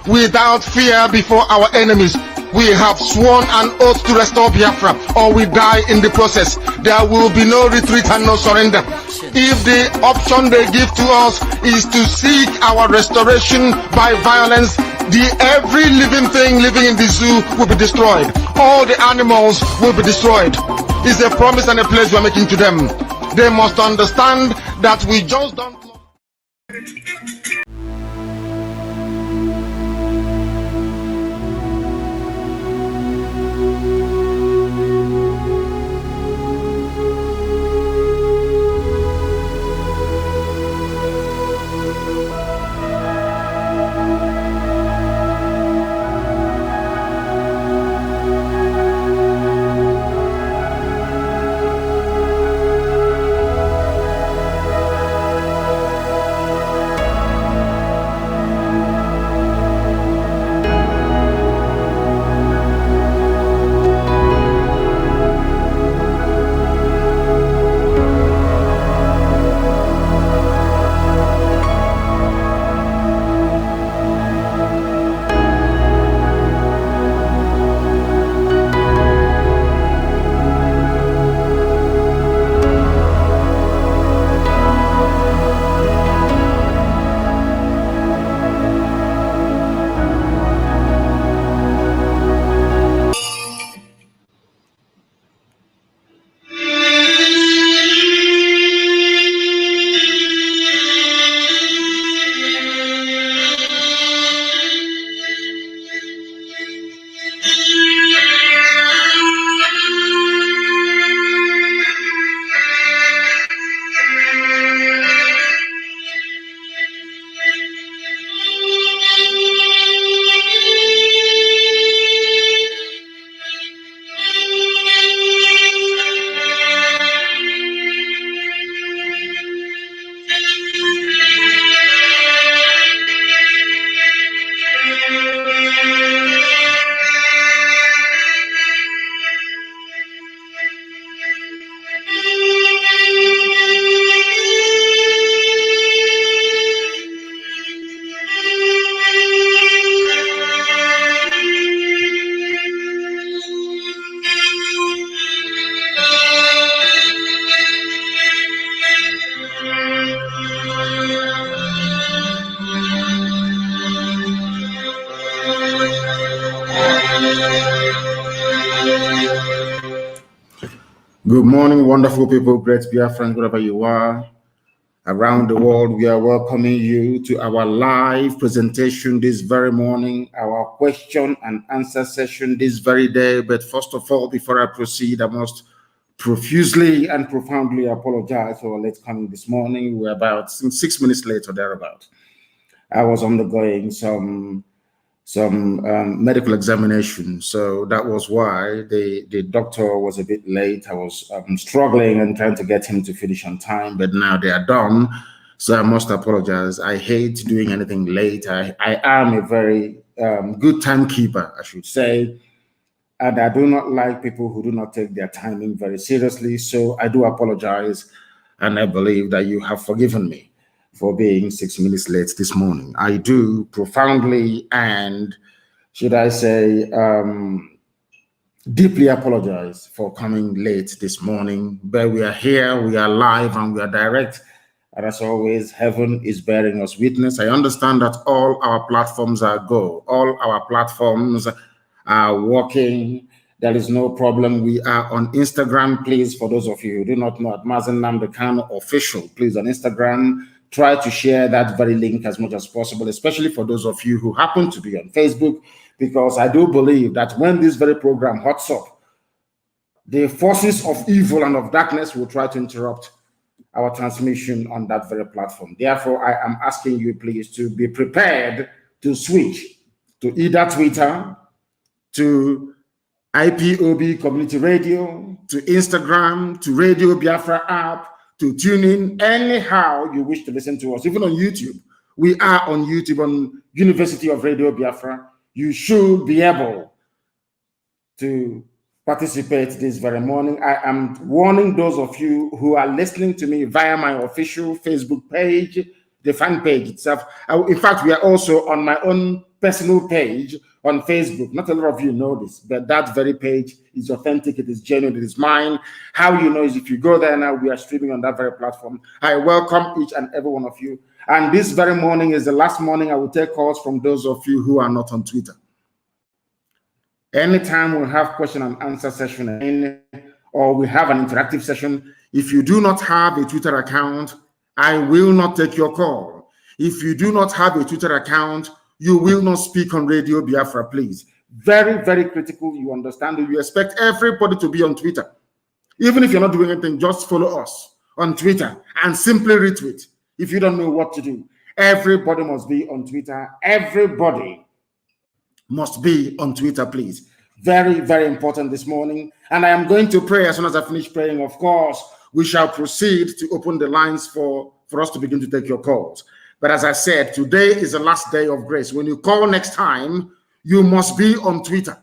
without fear before our enemies. We have sworn an oath to restore Biafra, or we die in the process. There will be no retreat and no surrender. If the option they give to us is to seek our restoration by violence, every living thing living in the zoo will be destroyed. All the animals will be destroyed. It's a promise and a pledge we're making to them. They must understand that we just don't. Good morning, wonderful people, great Biafrans, wherever you are around the world. We are welcoming you to our live presentation this very morning, our question and answer session this very day. But first of all, before I proceed, I must profusely and profoundly apologize for our late coming this morning. We're about 6 minutes late or thereabout. I was undergoing some medical examination, so that was why the doctor was a bit late. I was struggling and trying to get him to finish on time, but now they are done, so I must apologize. I hate doing anything late. I am a very good timekeeper, I should say, and I do not like people who do not take their timing very seriously, so I do apologize, and I believe that you have forgiven me for being 6 minutes late this morning. I do profoundly and, should I say, deeply apologize for coming late this morning. But we are here, we are live, and we are direct. And as always, heaven is bearing us witness. I understand that all our platforms are go. All our platforms are working. There is no problem. We are on Instagram. Please, for those of you who do not know, at Mazi Nnamdi Kanu official, please, on Instagram, try to share that very link as much as possible, especially for those of you who happen to be on Facebook, because I do believe that when this very program hots up, the forces of evil and of darkness will try to interrupt our transmission on that very platform. Therefore, I am asking you, please, to be prepared to switch to either Twitter, to IPOB Community Radio, to Instagram, to Radio Biafra app, to tune in anyhow you wish to listen to us, even on YouTube. We are on YouTube on University of Radio Biafra. You should be able to participate this very morning. I am warning those of you who are listening to me via my official Facebook page the fan page itself. In fact, we are also on my own personal page on Facebook. Not a lot of you know this, but that very page is authentic, it is genuine, it is mine. How you know is if you go there now, we are streaming on that very platform. I welcome each and every one of you. And this very morning is the last morning I will take calls from those of you who are not on Twitter. Anytime we have question and answer session or we have an interactive session, if you do not have a Twitter account, I will not take your call. If you do not have a Twitter account, you will not speak on Radio Biafra, please. Very, very critical. You understand? You expect everybody to be on Twitter. Even if you're not doing anything, just follow us on Twitter and simply retweet. If you don't know what to do, everybody must be on Twitter. Everybody must be on Twitter, please. Very, very important this morning. And I am going to pray. As soon as I finish praying, of course, we shall proceed to open the lines for us to begin to take your calls. But as I said, today is the last day of grace. When you call next time, you must be on Twitter.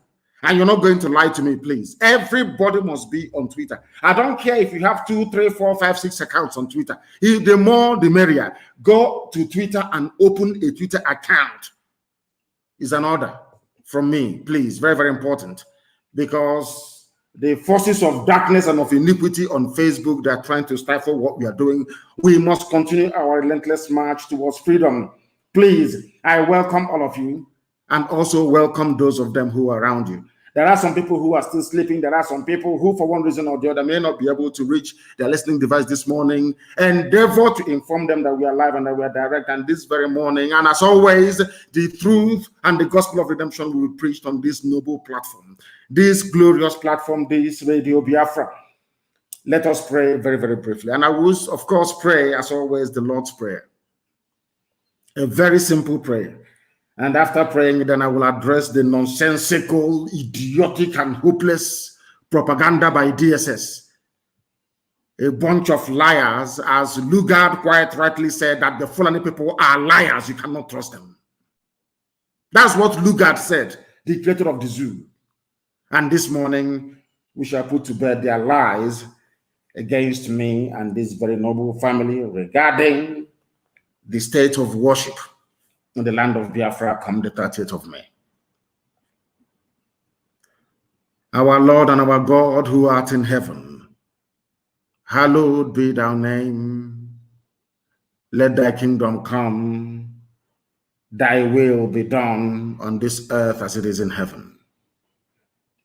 And you're not going to lie to me, please. Everybody must be on Twitter. I don't care if you have 2, 3, 4, 5, 6 accounts on Twitter. The more, the merrier. Go to Twitter and open a Twitter account. Is an order from me, please. Very, very important. Because the forces of darkness and of iniquity on Facebook, they're trying to stifle what we are doing. We must continue our relentless march towards freedom. Please, I welcome all of you and also welcome those of them who are around you. There are some people who are still sleeping. There are some people who, for one reason or the other, may not be able to reach their listening device this morning. Endeavor to inform them that we are live and that we are direct. And this very morning, and as always, the truth and the gospel of redemption will be preached on this noble platform, this glorious platform, this Radio Biafra. Let us pray very, very briefly. And I will, of course, pray, as always, the Lord's Prayer. A very simple prayer. And after praying, then I will address the nonsensical, idiotic, and hopeless propaganda by DSS. A bunch of liars, as Lugard quite rightly said, that the Fulani people are liars. You cannot trust them. That's what Lugard said, the creator of the zoo. And this morning, we shall put to bed their lies against me and this very noble family regarding the state of worship in the land of Biafra come the 30th of May. Our Lord and our God who art in heaven, hallowed be thy name. Let thy kingdom come, thy will be done on this earth as it is in heaven.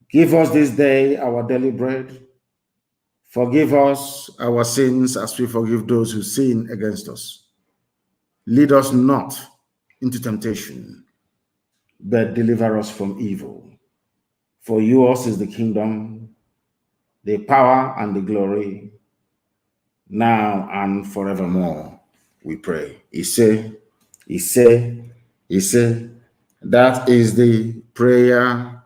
Give us this day our daily bread. Forgive us our sins as we forgive those who sin against us. Lead us not into temptation, but deliver us from evil. For yours is the kingdom, the power, and the glory, now and forevermore, we pray. Ise, Ise, Ise. That is the prayer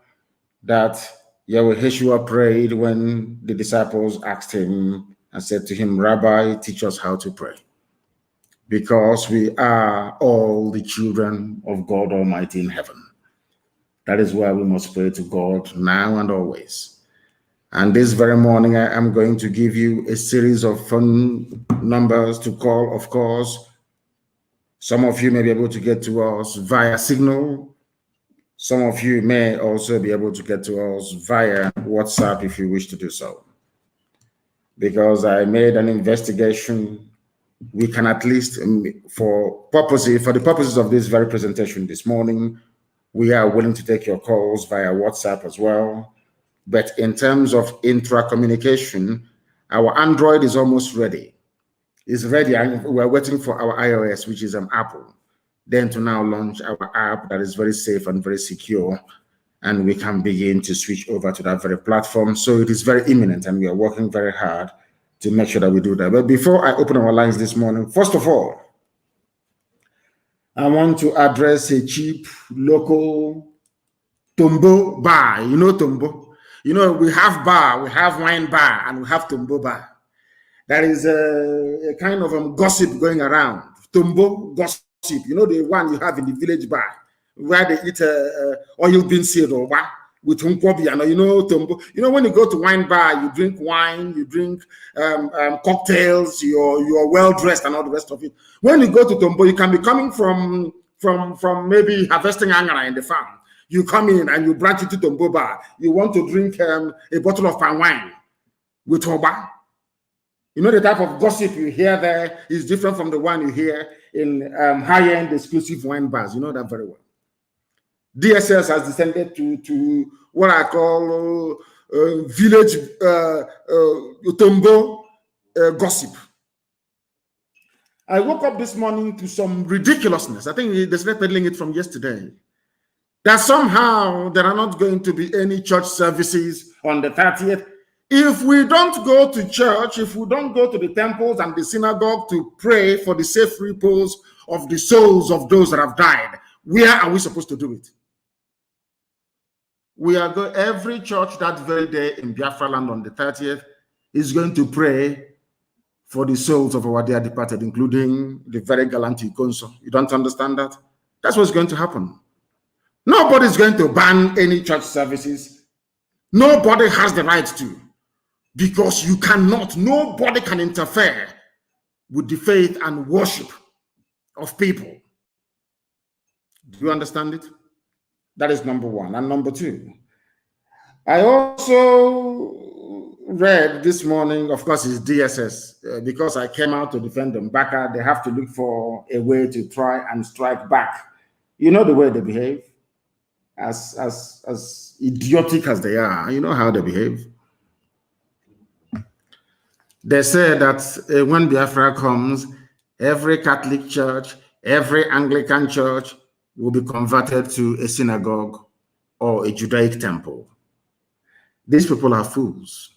that Yahweh Yeshua prayed when the disciples asked him and said to him, Rabbi, teach us how to pray. Because we are all the children of God Almighty in heaven. That is why we must pray to God now and always. And this very morning, I am going to give you a series of phone numbers to call, of course. Some of you may be able to get to us via Signal. Some of you may also be able to get to us via WhatsApp if you wish to do so. Because I made an investigation, we can at least, for the purposes of this very presentation this morning, we are willing to take your calls via WhatsApp as well. But in terms of intra-communication, our Android is almost ready. It's ready, and we're waiting for our iOS, which is an Apple, then to now launch our app that is very safe and very secure, and we can begin to switch over to that very platform. So it is very imminent, and we are working very hard to make sure that we do that. But before I open our lines this morning, first of all, I want to address a cheap local Tombo bar. You know Tombo? You know, we have bar, we have wine bar, and we have Tombo bar. There is a kind of gossip going around. Tombo gossip, you know, the one you have in the village bar, where they eat oil bean seed or what, with Nkwobi. You know, Tombo. You know, when you go to wine bar, you drink wine, you drink cocktails, you're well dressed and all the rest of it. When you go to Tombo, you can be coming from maybe harvesting angara in the farm. You come in and you branch into Tombo bar. You want to drink a bottle of palm wine with Oba. You know, the type of gossip you hear there is different from the one you hear in high-end exclusive wine bars. You know that very well. DSS has descended to what I call village Tombo gossip. I woke up this morning to some ridiculousness. I think they started peddling it from yesterday. That somehow there are not going to be any church services on the 30th. If we don't go to church, if we don't go to the temples and the synagogue to pray for the safe repose of the souls of those that have died, where are we supposed to do it? We are going, every church that very day in Biafra land on the 30th is going to pray for the souls of our dear departed, including the very gallant Ikonso. You don't understand that? That's what's going to happen. Nobody's going to ban any church services. Nobody has the right to. Because you cannot, nobody can interfere with the faith and worship of people. Do you understand it? That is number one. And number two, I also read this morning, of course, it's DSS, because I came out to defend them back. They have to look for a way to try and strike back. You know the way they behave, as idiotic as they are. You know how they behave. They say that when Biafra comes, every Catholic church, every Anglican church will be converted to a synagogue or a Judaic temple. These people are fools.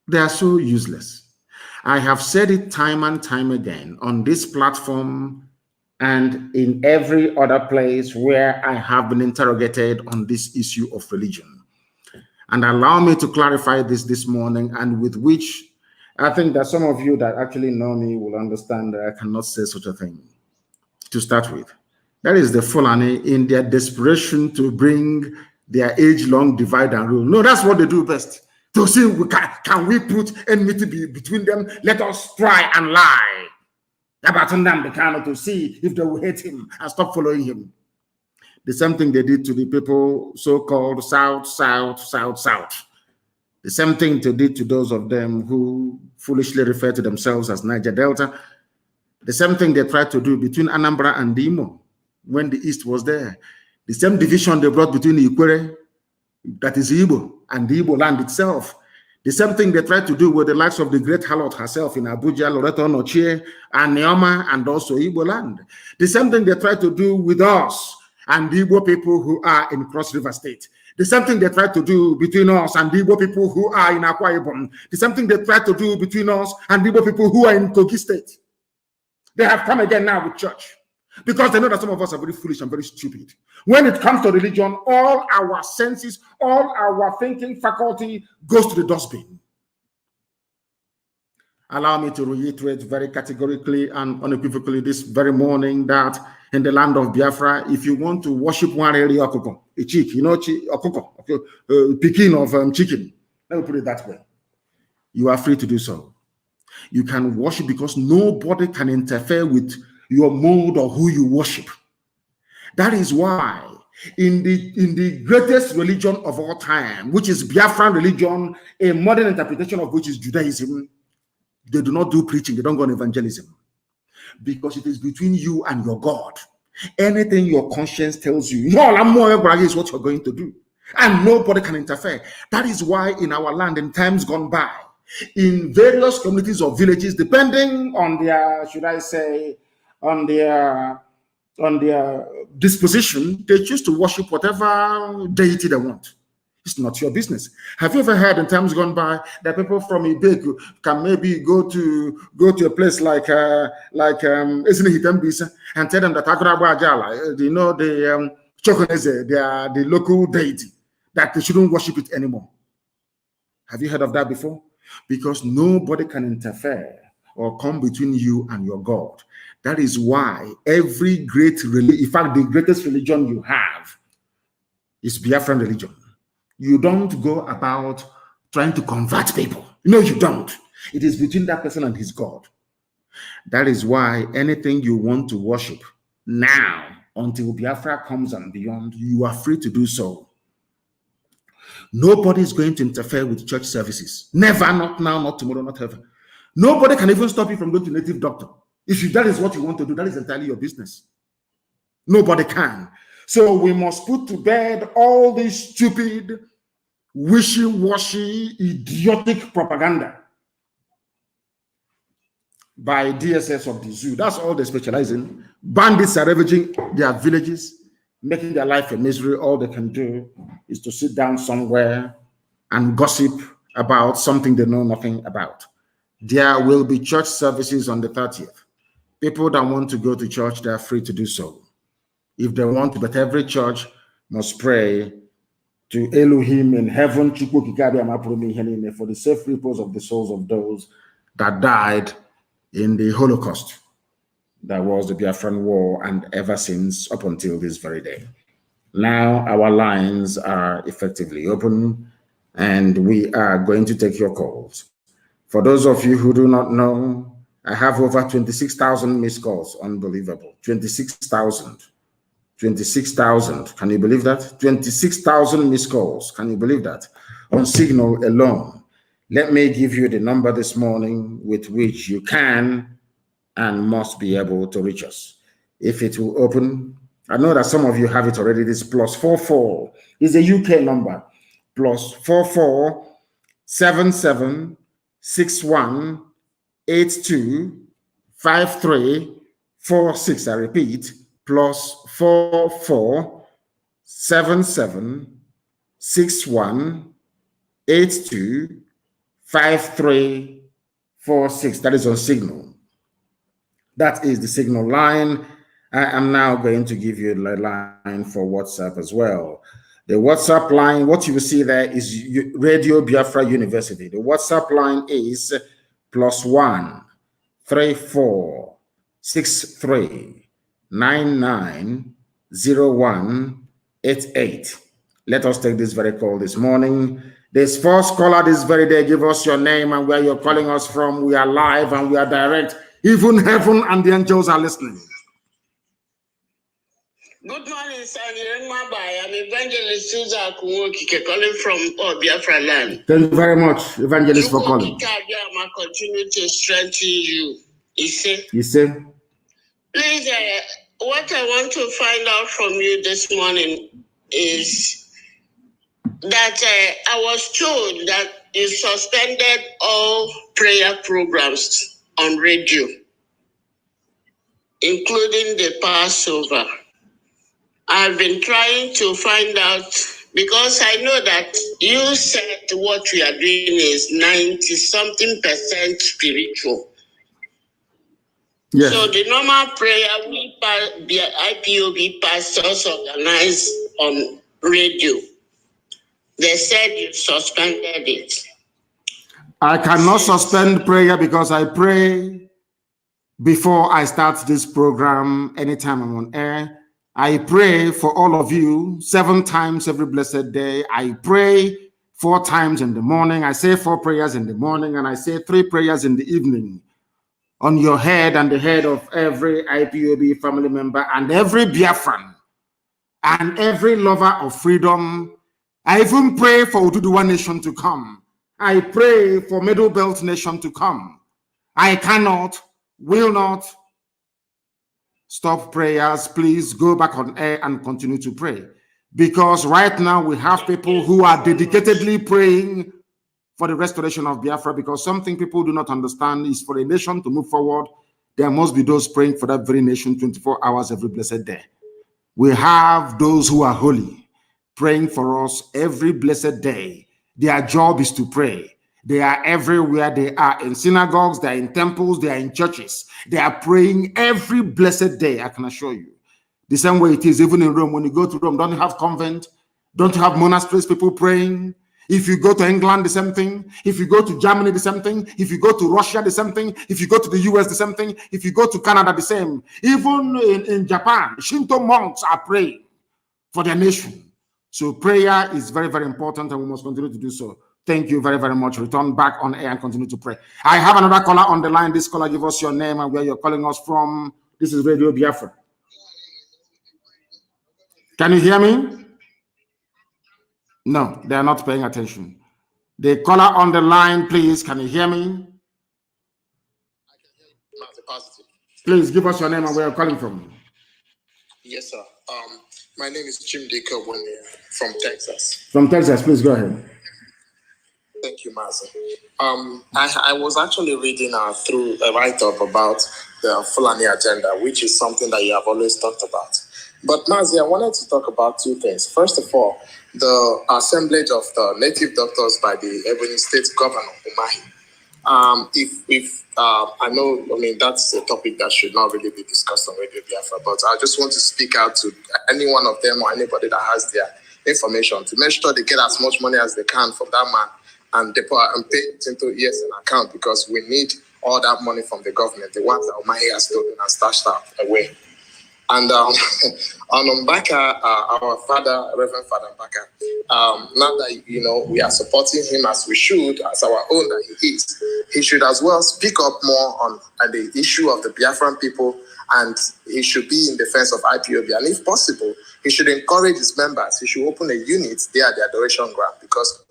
They are so useless. I have said it time and time again on this platform and in every other place where I have been interrogated on this issue of religion. And allow me to clarify this morning, and with which I think that some of you that actually know me will understand that I cannot say such a thing. To start with, that is the Fulani in their desperation to bring their age-long divide and rule. No, that's what they do best. To see can we put enmity between them? Let us try and lie about Nnamdi Kanu to see if they will hate him and stop following him. The same thing they did to the people so-called South. The same thing they did to those of them who foolishly refer to themselves as Niger Delta. The same thing they tried to do between Anambra and Imo when the East was there. The same division they brought between Ikwere, that is Igbo, and the Igbo land itself. The same thing they tried to do with the likes of the great harlot herself in Abuja, Loreto Nochie, and Neoma, and also Igbo land. The same thing they tried to do with us and the Igbo people who are in Cross River State. The same thing they tried to do between us and the Igbo people who are in Akwa Ibom. The same thing they tried to do between us and the Igbo people who are in Kogi State. They have come again now with church because they know that some of us are very foolish and very stupid. When it comes to religion, all our senses, all our thinking faculty goes to the dustbin. Allow me to reiterate very categorically and unequivocally this very morning that in the land of Biafra, if you want to worship one area okoko, a chick, you know, okoko, picking of chicken, let me put it that way, you are free to do so. You can worship because nobody can interfere with your mode or who you worship. That is why in the greatest religion of all time, which is Biafran religion, a modern interpretation of which is Judaism, they do not do preaching, they don't go on evangelism. Because it is between you and your God. Anything your conscience tells you, is what you're going to do. And nobody can interfere. That is why in our land, in times gone by, in various communities or villages, depending on their, should I say, on their disposition, they choose to worship whatever deity they want. It's not your business. Have you ever heard in times gone by that people from Ibeku can maybe go to a place like Ezinihitembisa and tell them that Akraba Ajala, you know, the Chokoneze, they are the local deity, that they shouldn't worship it anymore? Have you heard of that before? Because nobody can interfere or come between you and your God. That is why every great religion, in fact, the greatest religion you have is Biafran religion. You don't go about trying to convert people. No, you don't. It is between that person and his God. That is why anything you want to worship now, until Biafra comes and beyond, you are free to do so. Nobody is going to interfere with church services. Never, not now, not tomorrow, not ever. Nobody can even stop you from going to native doctor. If that is what you want to do, that is entirely your business. Nobody can. So we must put to bed all this stupid, wishy-washy, idiotic propaganda by DSS of the zoo. That's all they specialize in. Bandits are ravaging their villages, making their life a misery. All they can do is to sit down somewhere and gossip about something they know nothing about. There will be church services on the 30th. People that want to go to church, they are free to do so. If they want to, but every church must pray to Elohim in heaven for the safe repose of the souls of those that died in the Holocaust. That was the Biafran War, and ever since, up until this very day. Now our lines are effectively open, and we are going to take your calls. For those of you who do not know, I have over 26,000 missed calls. Unbelievable. 26,000. 26,000. Can you believe that? 26,000 missed calls. Can you believe that? On Signal alone. Let me give you the number this morning with which you can and must be able to reach us. If it will open, I know that some of you have it already. This +44 is a UK number. +44 77 61 82 53 46. I repeat, +44 77 61 82 53 46. That is on Signal. That is the Signal line. I am now going to give you the line for WhatsApp as well. The WhatsApp line, what you will see there is Radio Biafra University. The WhatsApp line is +1 34 63 99 01 88. Let us take this very call this morning. This first caller this very day, give us your name and where you're calling us from. We are live and we are direct. Even heaven and the angels are listening. Good morning, sir. I'm Evangelist Susan Kuwoki, calling from Biafra land. Thank you very much, Evangelist, for calling. I continue to strengthen you. You see? Please, what I want to find out from you this morning is that I was told that you suspended all prayer programs on radio, including the Passover. I've been trying to find out, because I know that you said what we are doing is 90-something% spiritual. Yes. So the normal prayer we IPOB pastors organize on radio, they said you suspended it. I cannot suspend prayer because I pray before I start this program anytime I'm on air. I pray for all of you 7 times every blessed day. I pray 4 times in the morning. I say 4 prayers in the morning, and I say 3 prayers in the evening on your head and the head of every IPOB family member and every Biafran and every lover of freedom. I even pray for Ududuwa nation to come. I pray for Middle Belt nation to come. I cannot, will not stop prayers. Please go back on air and continue to pray, because right now we have people who are dedicatedly praying for the restoration of Biafra, because something people do not understand is for a nation to move forward, there must be those praying for that very nation 24 hours every blessed day. We have those who are holy praying for us every blessed day. Their job is to pray. They are everywhere. They are in synagogues, they are in temples, they are in churches. They are praying every blessed day, I can assure you. The same way it is even in Rome. When you go to Rome, don't you have convent? Don't you have monasteries, people praying? If you go to England, the same thing. If you go to Germany, the same thing. If you go to Russia, the same thing. If you go to the US, the same thing. If you go to Canada, the same. Even in Japan, Shinto monks are praying for their nation. So prayer is very, very important, and we must continue to do so. Thank you very, very much. Return back on air and continue to pray. I have another caller on the line. This caller, give us your name and where you're calling us from. This is Radio Biafra. Can you hear me? No, they are not paying attention. The caller on the line, please, can you hear me? I can hear you. Positive. Please give us your name and where you're calling from. Yes, sir. My name is Nnamdi Kanu from Texas. From Texas, please go ahead. Thank you, Mazi. I was actually reading through a write-up about the Fulani agenda, which is something that you have always talked about. But Mazi, I wanted to talk about two things. First of all, the assemblage of the native doctors by the Ebonyi State Governor, Umahi. I know, I mean, that's a topic that should not really be discussed on Radio Biafra, but I just want to speak out to any one of them or anybody that has their information to make sure they get as much money as they can from that man and deposit and pay it into an account, because we need all that money from the government, the ones that Umahi has stolen and stashed away. And on Mbaka, our father, Reverend Father Mbaka, now that, you know, we are supporting him as we should, as our own that he is, he should as well speak up more on the issue of the Biafran people, and he should be in defense of IPOB. And if possible, he should encourage his members. He should open a unit there at the Adoration Ground, because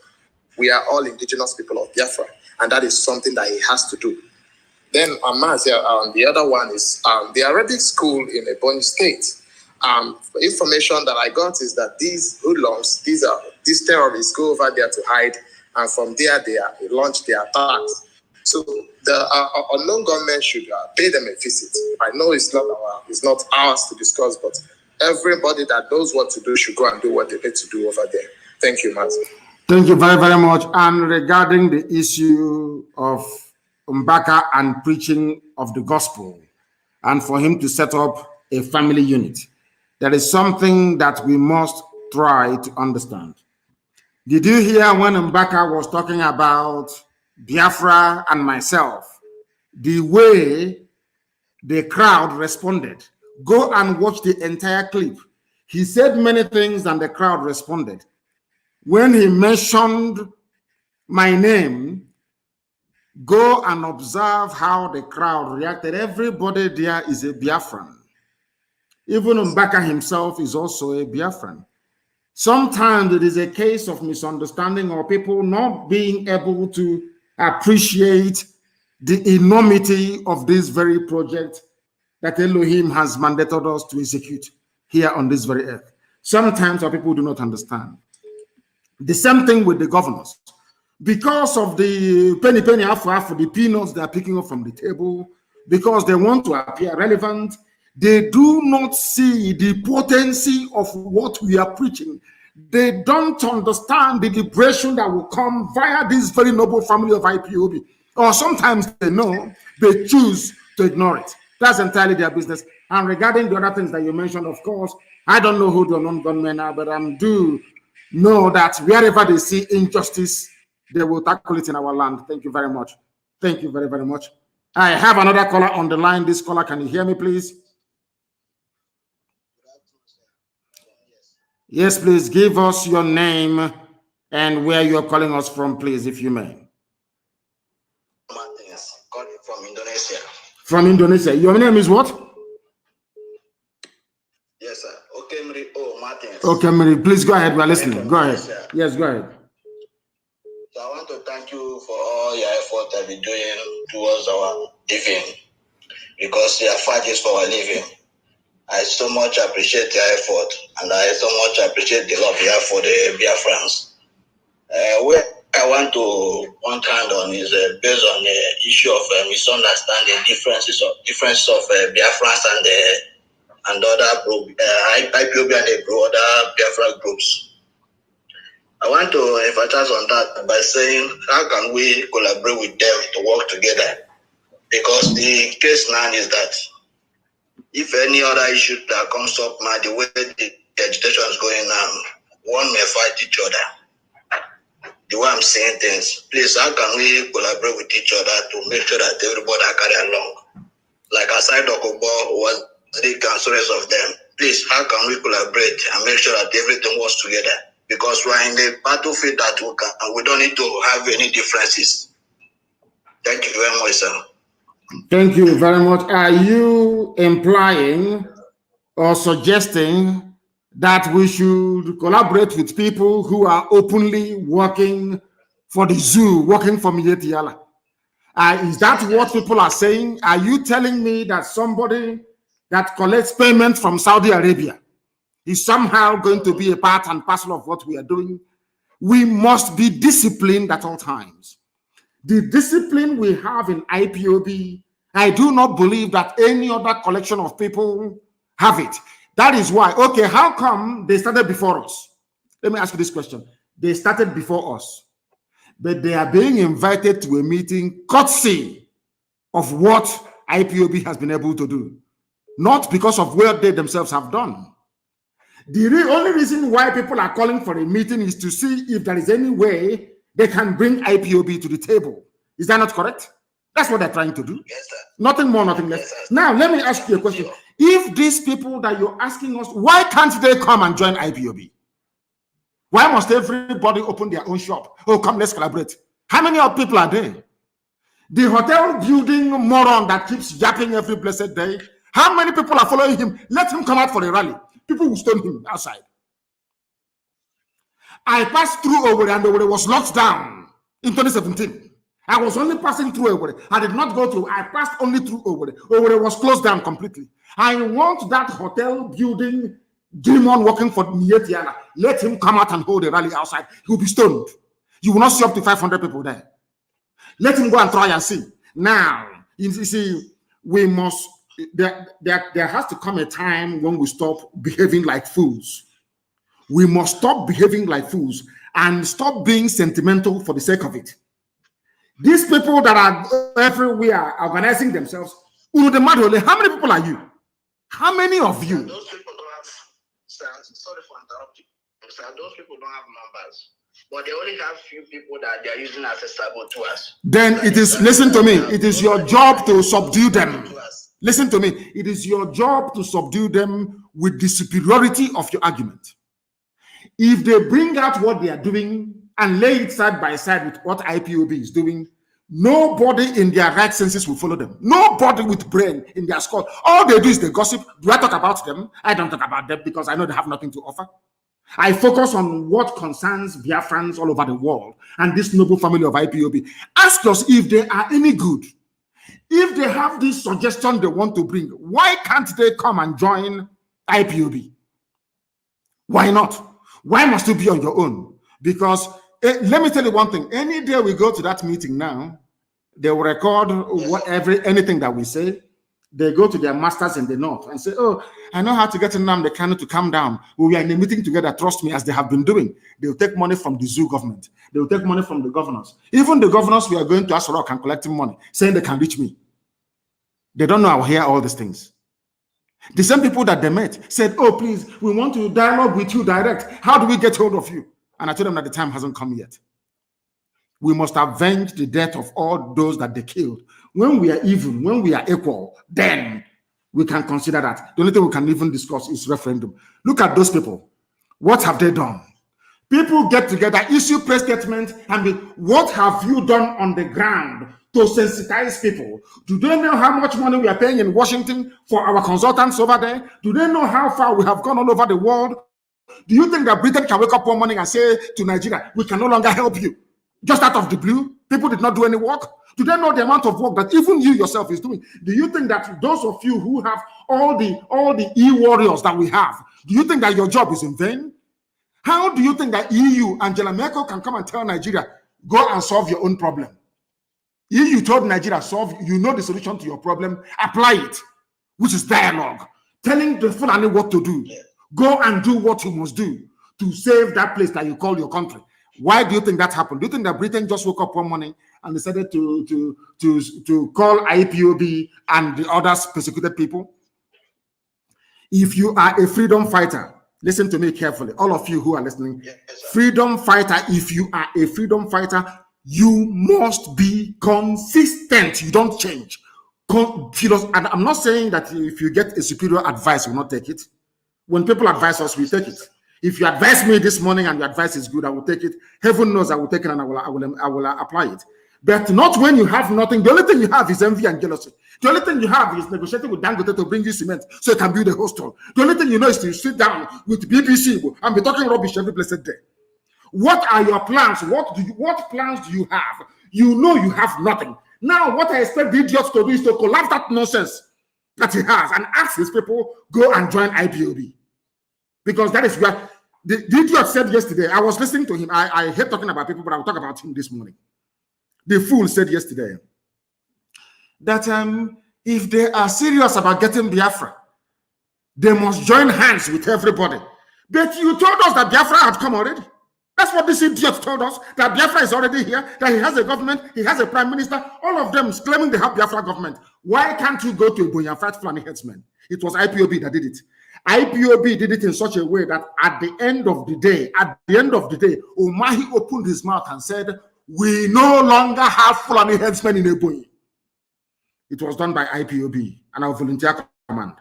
we are all indigenous people of Biafra, and that is something that he has to do. Then the other one is the Arabic school in Ebonyi State. Information that I got is that these hoodlums, these terrorists go over there to hide, and from there they launch their attacks. So the unknown government should pay them a visit. I know it's not ours to discuss, but everybody that knows what to do should go and do what they need to do over there. Thank you, Mazi. Thank you very, very much. And regarding the issue of Mbaka and preaching of the gospel, and for him to set up a family unit, there is something that we must try to understand. Did you hear when Mbaka was talking about Biafra and myself, the way the crowd responded? Go and watch the entire clip. He said many things and the crowd responded. When he mentioned my name, go and observe how the crowd reacted. Everybody there is a Biafran. Even Mbaka himself is also a Biafran. Sometimes it is a case of misunderstanding or people not being able to appreciate the enormity of this very project that Elohim has mandated us to execute here on this very earth. Sometimes our people do not understand. The same thing with the governors. Because of the penny after the peanuts they are picking up from the table, because they want to appear relevant, they do not see the potency of what we are preaching. They don't understand the liberation that will come via this very noble family of IPOB. Or sometimes they know, they choose to ignore it. That's entirely their business. And regarding the other things that you mentioned, of course, I don't know who the non-gunmen are, but I do know that wherever they see injustice, they will tackle it in our land. Thank you very much. Thank you very, very much. I have another caller on the line. This caller, can you hear me, please? Yes, please give us your name and where you're calling us from, please, if you may. Martins, calling from Indonesia. From Indonesia. Your name is what? Yes, sir. Okemri O. Martins. Okemri, please go ahead. We're listening. Go ahead. Yes, go ahead. So I want to thank you for all your effort that you're doing towards our living, because your fight is for our living. I so much appreciate your effort, and I so much appreciate the love you have for the Biafrans. Where I want to point hand on is based on the issue of misunderstanding differences of Biafrans and other IPOB and the other Biafra groups. I want to emphasize on that by saying, how can we collaborate with them to work together? Because the case now is that if any other issue that comes up now, the way the agitation is going now, one may fight each other. The way I'm saying things, please, how can we collaborate with each other to make sure that everybody carry along? Like aside Okobo was the concerns of them. Please, how can we collaborate and make sure that everything works together? because we're in the battlefield that we don't need to have any differences. Thank you very much, sir. Thank you very much. Are you implying or suggesting that we should collaborate with people who are openly working for the zoo, working for Mietiala? Is that what people are saying? Are you telling me that somebody that collects payment from Saudi Arabia is somehow going to be a part and parcel of what we are doing? We must be disciplined at all times. The discipline we have in IPOB, I do not believe that any other collection of people have it. That is why, okay, how come they started before us? Let me ask you this question. They started before us, but they are being invited to a meeting courtesy of what IPOB has been able to do, not because of what they themselves have done. The only reason why people are calling for a meeting is to see if there is any way they can bring IPOB to the table. Is that not correct? That's what they're trying to do. Yes, sir. Nothing more, nothing less. Yes, now, let me ask you a question. If these people that you're asking us, why can't they come and join IPOB? Why must everybody open their own shop? Oh, come, let's collaborate. How many of people are there? The hotel building moron that keeps yapping every blessed day, how many people are following him? Let him come out for a rally. People will stone him outside. I passed through Owerri and Owerri was locked down in 2017. I was only passing through Owerri. I did not go through. I passed only through Owerri. Owerri was closed down completely. I want that hotel building demon working for Mietiana. Let him come out and hold a rally outside. He will be stoned. You will not see up to 500 people there. Let him go and try and see. Now, you see, we must, there has to come a time when we stop behaving like fools. We must stop behaving like fools and stop being sentimental for the sake of it. These people that are everywhere organizing themselves, how many people are you? How many of you? Those people don't have, sir, sorry for interrupting. Sir, those people don't have numbers. But they only have few people that they are using as a saboteurs. Then it is, listen to me, it is your job to subdue them. Listen to me, it is your job to subdue them with the superiority of your argument. If they bring out what they are doing and lay it side by side with what IPOB is doing, nobody in their right senses will follow them. Nobody with brain in their skull. All they do is they gossip. Do I talk about them? I don't talk about them because I know they have nothing to offer. I focus on what concerns Biafrans all over the world and this noble family of IPOB. Ask us if they are any good. If they have this suggestion they want to bring, why can't they come and join IPOB? Why not? Why must you be on your own? Because let me tell you one thing. Any day we go to that meeting now, they will record anything that we say. They go to their masters in the north and say, oh, I know how to get Nnamdi Kanu to calm down. We are in a meeting together, trust me, as they have been doing. They will take money from the zoo government. They will take money from the governors. Even the governors we are going to Aso Rock and collecting money, saying they can reach me. They don't know I will hear all these things. The same people that they met said, oh, please, we want to dialogue with you direct. How do we get hold of you? And I told them that the time hasn't come yet. We must avenge the death of all those that they killed. When we are even, when we are equal, then we can consider that. The only thing we can even discuss is referendum. Look at those people. What have they done? People get together, issue press statements, and what have you done on the ground to sensitize people? Do they know how much money we are paying in Washington for our consultants over there? Do they know how far we have gone all over the world? Do you think that Britain can wake up one morning and say to Nigeria, we can no longer help you? Just out of the blue, people did not do any work. Do they know the amount of work that even you yourself is doing? Do you think that those of you who have all the e-warriors that we have, do you think that your job is in vain? How do you think that EU, Angela Merkel, can come and tell Nigeria, go and solve your own problem? EU told Nigeria, you know the solution to your problem, apply it, which is dialogue. Telling the Fulani what to do. Go and do what you must do to save that place that you call your country. Why do you think that happened? Do you think that Britain just woke up one morning and decided to call IPOB and the others persecuted people? If you are a freedom fighter, listen to me carefully, all of you who are listening. Yes, freedom fighter, if you are a freedom fighter, you must be consistent. You don't change. And I'm not saying that if you get a superior advice, you will not take it. When people advise us, we take it. If you advise me this morning and your advice is good, I will take it. Heaven knows I will take it and I will apply it. But not when you have nothing. The only thing you have is envy and jealousy. The only thing you have is negotiating with Dangote to bring you cement so you can build a hostel. The only thing you know is to sit down with BBC and be talking rubbish every blessed day. What are your plans? What plans do you have? You know you have nothing. Now, what I expect the idiots to do is to collapse that nonsense that he has and ask his people, go and join IPOB. Because that is where the idiot said yesterday. I was listening to him. I hate talking about people, but I will talk about him this morning. The fool said yesterday that if they are serious about getting Biafra, they must join hands with everybody. But you told us that Biafra had come already. That's what this idiot told us, that Biafra is already here, that he has a government, he has a prime minister, all of them claiming they have Biafra government. Why can't you go to Ibonya fight Fulani headsmen? It was IPOB that did it. IPOB did it in such a way that at the end of the day, Umahi opened his mouth and said, we no longer have Fulani headsmen in Ebonyi. It was done by IPOB and our volunteer command.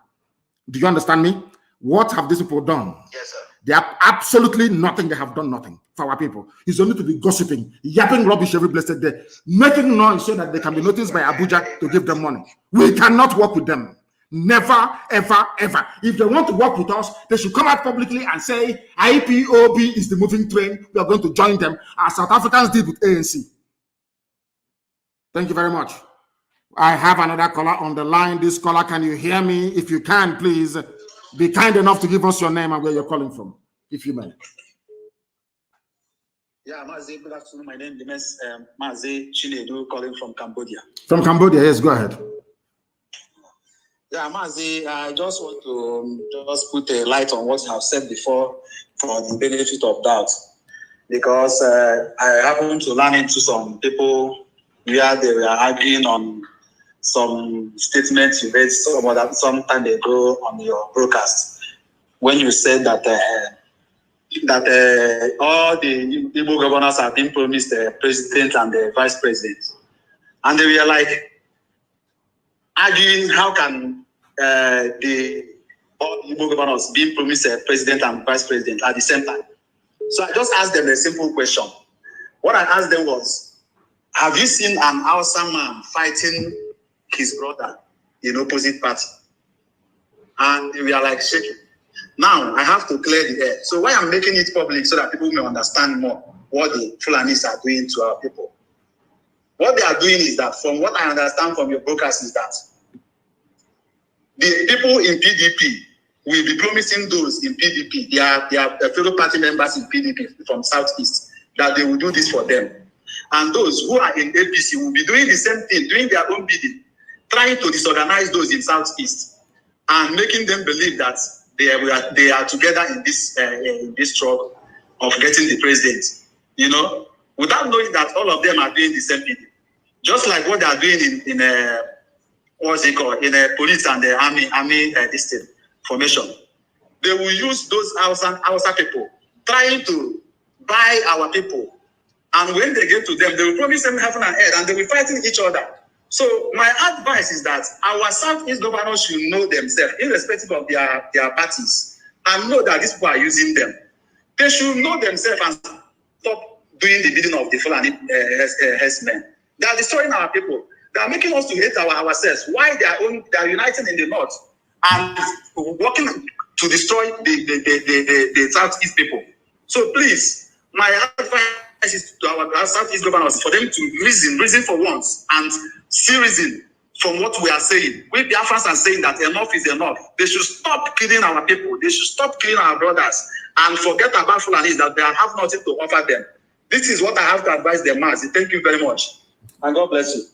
Do you understand me? What have these people done? Yes, sir. They have absolutely nothing. They have done nothing for our people. It's only to be gossiping, yapping rubbish every blessed day, making noise so that they can be noticed by Abuja to give them money. We cannot work with them. Never, ever, ever. If they want to work with us, they should come out publicly and say, IPOB is the moving train. We are going to join them, as South Africans did with ANC. Thank you very much. I have another caller on the line. This caller, can you hear me? If you can, please be kind enough to give us your name and where you're calling from, if you may. Yeah, Mazi, good afternoon. My name is Mazi Chinedu, calling from Cambodia. From Cambodia, yes, go ahead. Yeah, Mazi, I just want to just put a light on what you have said before for the benefit of doubt. Because I happened to run into some people where they were arguing on some statements you made some time ago on your broadcast, when you said that all the Igbo governors have been promised the president and the vice president. And they were like arguing, how can all the Igbo governors be promised a president and vice president at the same time? So I just asked them a simple question. What I asked them was, have you seen an Hausa man fighting his brother in opposite party? And we are like shaking. Now I have to clear the air. So why I'm making it public so that people may understand more what the Fulanis are doing to our people. What they are doing is that, from what I understand from your broadcast, is that the people in PDP will be promising those in PDP, their fellow party members in PDP from Southeast, that they will do this for them. And those who are in APC will be doing the same thing, doing their own bidding, trying to disorganize those in Southeast and making them believe that they are together in this struggle of getting the president, you know, without knowing that all of them are doing the same thing. Just like what they are doing in what's it called, in police and the army formation. They will use those Hausa people trying to buy our people. And when they get to them, they will promise them heaven and earth, and they will fighting each other. So my advice is that our Southeast governors should know themselves, irrespective of their parties, and know that these people are using them. They should know themselves and stop doing the bidding of the Fulani herdsmen. They are destroying our people. They are making us to hate ourselves. Why they are uniting in the north and working to destroy the Southeast people. So please, my advice is to our Southeast governors for them to reason for once, and see reason from what we are saying. We Biafrans are saying that enough is enough. They should stop killing our people. They should stop killing our brothers and forget about Fulanis, that they have nothing to offer them. This is what I have to advise them, Mazi. Thank you very much. And God bless you.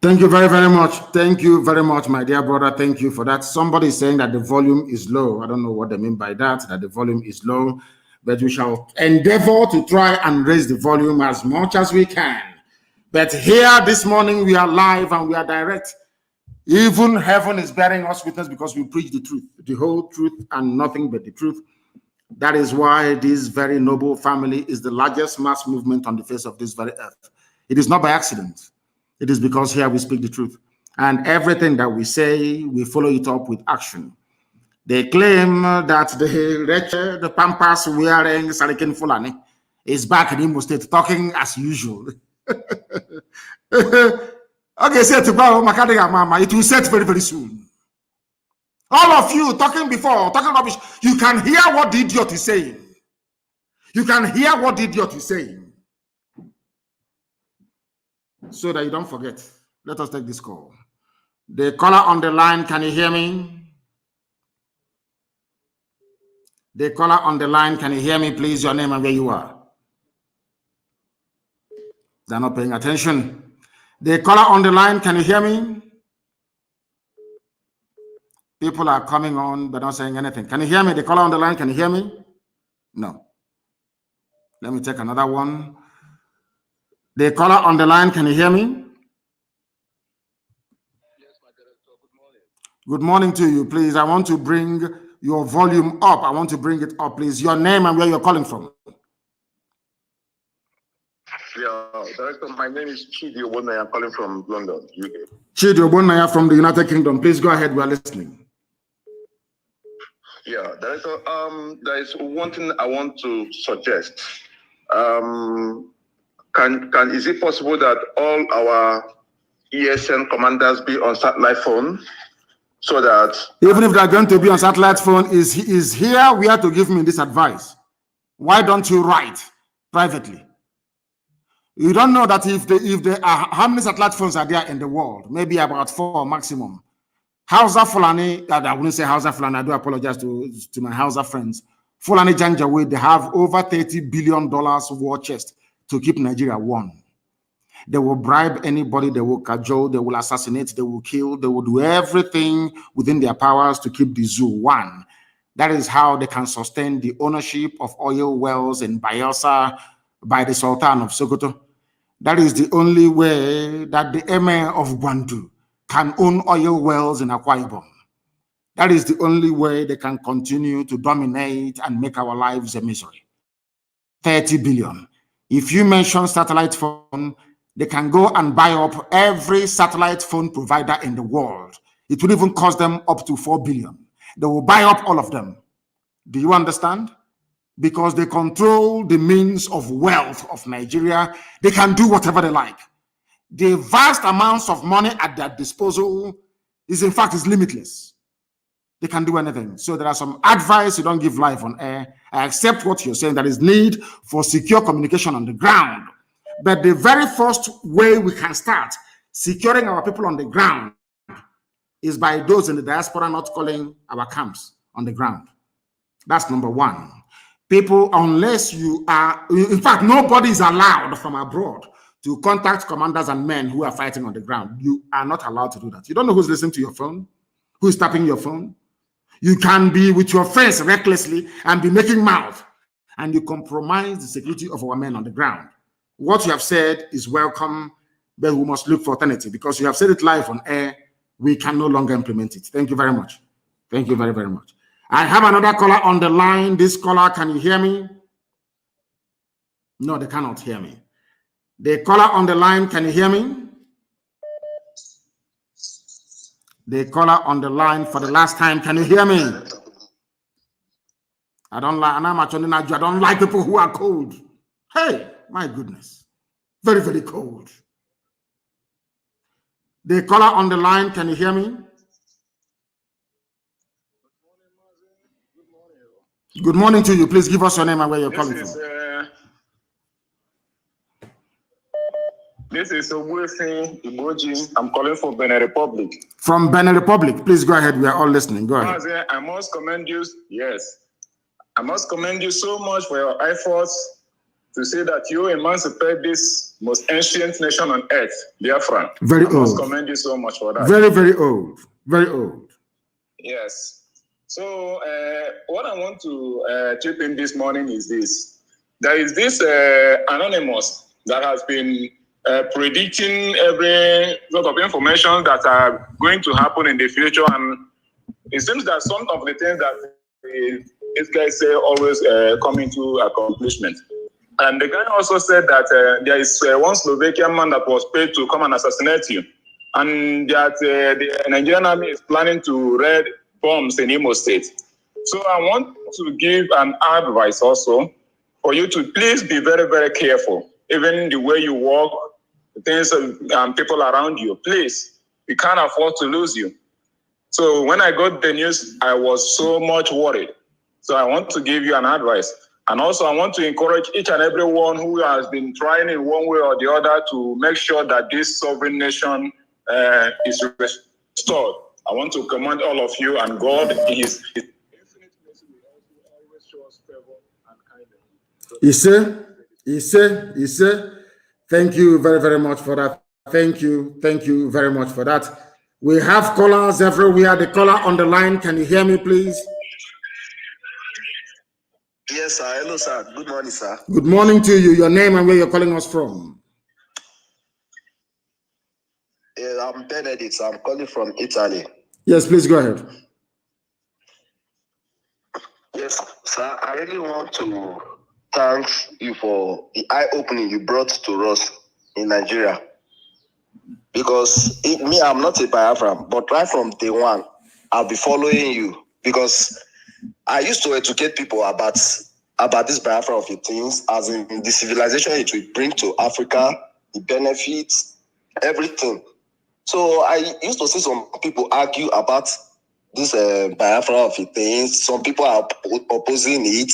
Thank you very, very much. Thank you very much, my dear brother. Thank you for that. Somebody is saying that the volume is low. I don't know what they mean by that the volume is low, but we shall endeavor to try and raise the volume as much as we can. But here this morning, we are live and we are direct. Even heaven is bearing us witness because we preach the truth, the whole truth and nothing but the truth. That is why this very noble family is the largest mass movement on the face of this very earth. It is not by accident. It is because here we speak the truth. And everything that we say, we follow it up with action. They claim that the Pampas wearing Sarikin Fulani is back in Imo State talking as usual. Okay, say to Mama, it will set very, very soon. All of you talking before, talking rubbish, you can hear what the idiot is saying. You can hear what the idiot is saying. So that you don't forget. Let us take this call. The caller on the line, can you hear me? The caller on the line, can you hear me, please? Your name and where you are. They're not paying attention. The caller on the line, can you hear me? People are coming on, but not saying anything. Can you hear me? The caller on the line, can you hear me? No. Let me take another one. The caller on the line, can you hear me? Yes, my director. Good morning. Good morning to you, please. I want to bring your volume up. I want to bring it up, please. Your name and where you're calling from. Yeah, director, my name is Chidi Obonaya. I'm calling from London, UK. Chidi Obonaya from the United Kingdom. Please go ahead. We are listening. Yeah, director, there is one thing I want to suggest. Is it possible that all our ESN commanders be on satellite phone so that even if they're going to be on satellite phone, is here we have to give me this advice? Why don't you write privately? You don't know that if they are, how many satellite phones are there in the world? Maybe about 4 maximum. Hausa Fulani, I wouldn't say Hausa Fulani, I do apologize to my Hausa friends. Fulani Janjaweed, they have over $30 billion war chest to keep Nigeria warm. They will bribe anybody, they will cajole, they will assassinate, they will kill, they will do everything within their powers to keep the zoo one. That is how they can sustain the ownership of oil wells in Bayelsa by the Sultan of Sokoto. That is the only way that the Emir of Gwandu can own oil wells in Akwa Ibom. That is the only way they can continue to dominate and make our lives a misery. 30 billion. If you mention satellite phone, they can go and buy up every satellite phone provider in the world. It will even cost them up to 4 billion. They will buy up all of them. Do you understand? Because they control the means of wealth of Nigeria. They can do whatever they like. The vast amounts of money at their disposal is limitless. They can do anything. So there are some advice. You don't give live on air. I accept what you're saying. There is need for secure communication on the ground. But the very first way we can start securing our people on the ground is by those in the diaspora not calling our camps on the ground. That's number one. People, unless you are, in fact, nobody is allowed from abroad to contact commanders and men who are fighting on the ground. You are not allowed to do that. You don't know who's listening to your phone, who's tapping your phone. You can be with your friends recklessly and be making mouth, and you compromise the security of our men on the ground. What you have said is welcome, but we must look for alternative because you have said it live on air. We can no longer implement it. Thank you very much. Thank you very, very much. I have another caller on the line. This caller, can you hear me? No, they cannot hear me. The caller on the line, can you hear me? The caller on the line for the last time, can you hear me? I don't like people who are cold. Hey, my goodness. Very, very cold. The caller on the line, can you hear me? Good morning to you. Please give us your name and where you're calling from. This is Obuefi Iboji. I'm calling from Benin Republic. From Benin Republic. Please go ahead. We are all listening. Go ahead. I must commend you. Yes. I must commend you so much for your efforts to say that you emancipate this most ancient nation on earth, Biafra. Very old. I must commend you so much for that. Very, very old. Very old. Yes. So what I want to chip in this morning is this. There is this anonymous that has been predicting every sort of information that are going to happen in the future, and it seems that some of the things that these guys say always come into accomplishment. And the guy also said that there is one Slovakian man that was paid to come and assassinate you, and that the Nigerian army is planning to raid bombs in Imo State. So I want to give an advice also for you to please be very, very careful. Even the way you walk, the things people around you, please, we can't afford to lose you. So when I got the news, I was so much worried. So I want to give you an advice. And also I want to encourage each and everyone who has been trying in one way or the other to make sure that this sovereign nation is restored. I want to commend all of you, and God is infinite mercy will also always show us favor and kindness. He said, thank you very, very much for that. Thank you very much for that. We have callers everywhere. The caller on the line, can you hear me, please? Yes, sir. Hello, sir. Good morning, sir. Good morning to you. Your name and where you're calling us from? I'm Benedict. I'm calling from Italy. Yes, please go ahead. Yes, sir. I really want to thank you for the eye-opening you brought to us in Nigeria. Because I'm not a Biafran, but right from day one, I'll be following you. Because I used to educate people about this Biafra of the things, as in the civilization it will bring to Africa, the benefits, everything. So I used to see some people argue about this Biafra of the things. Some people are opposing it.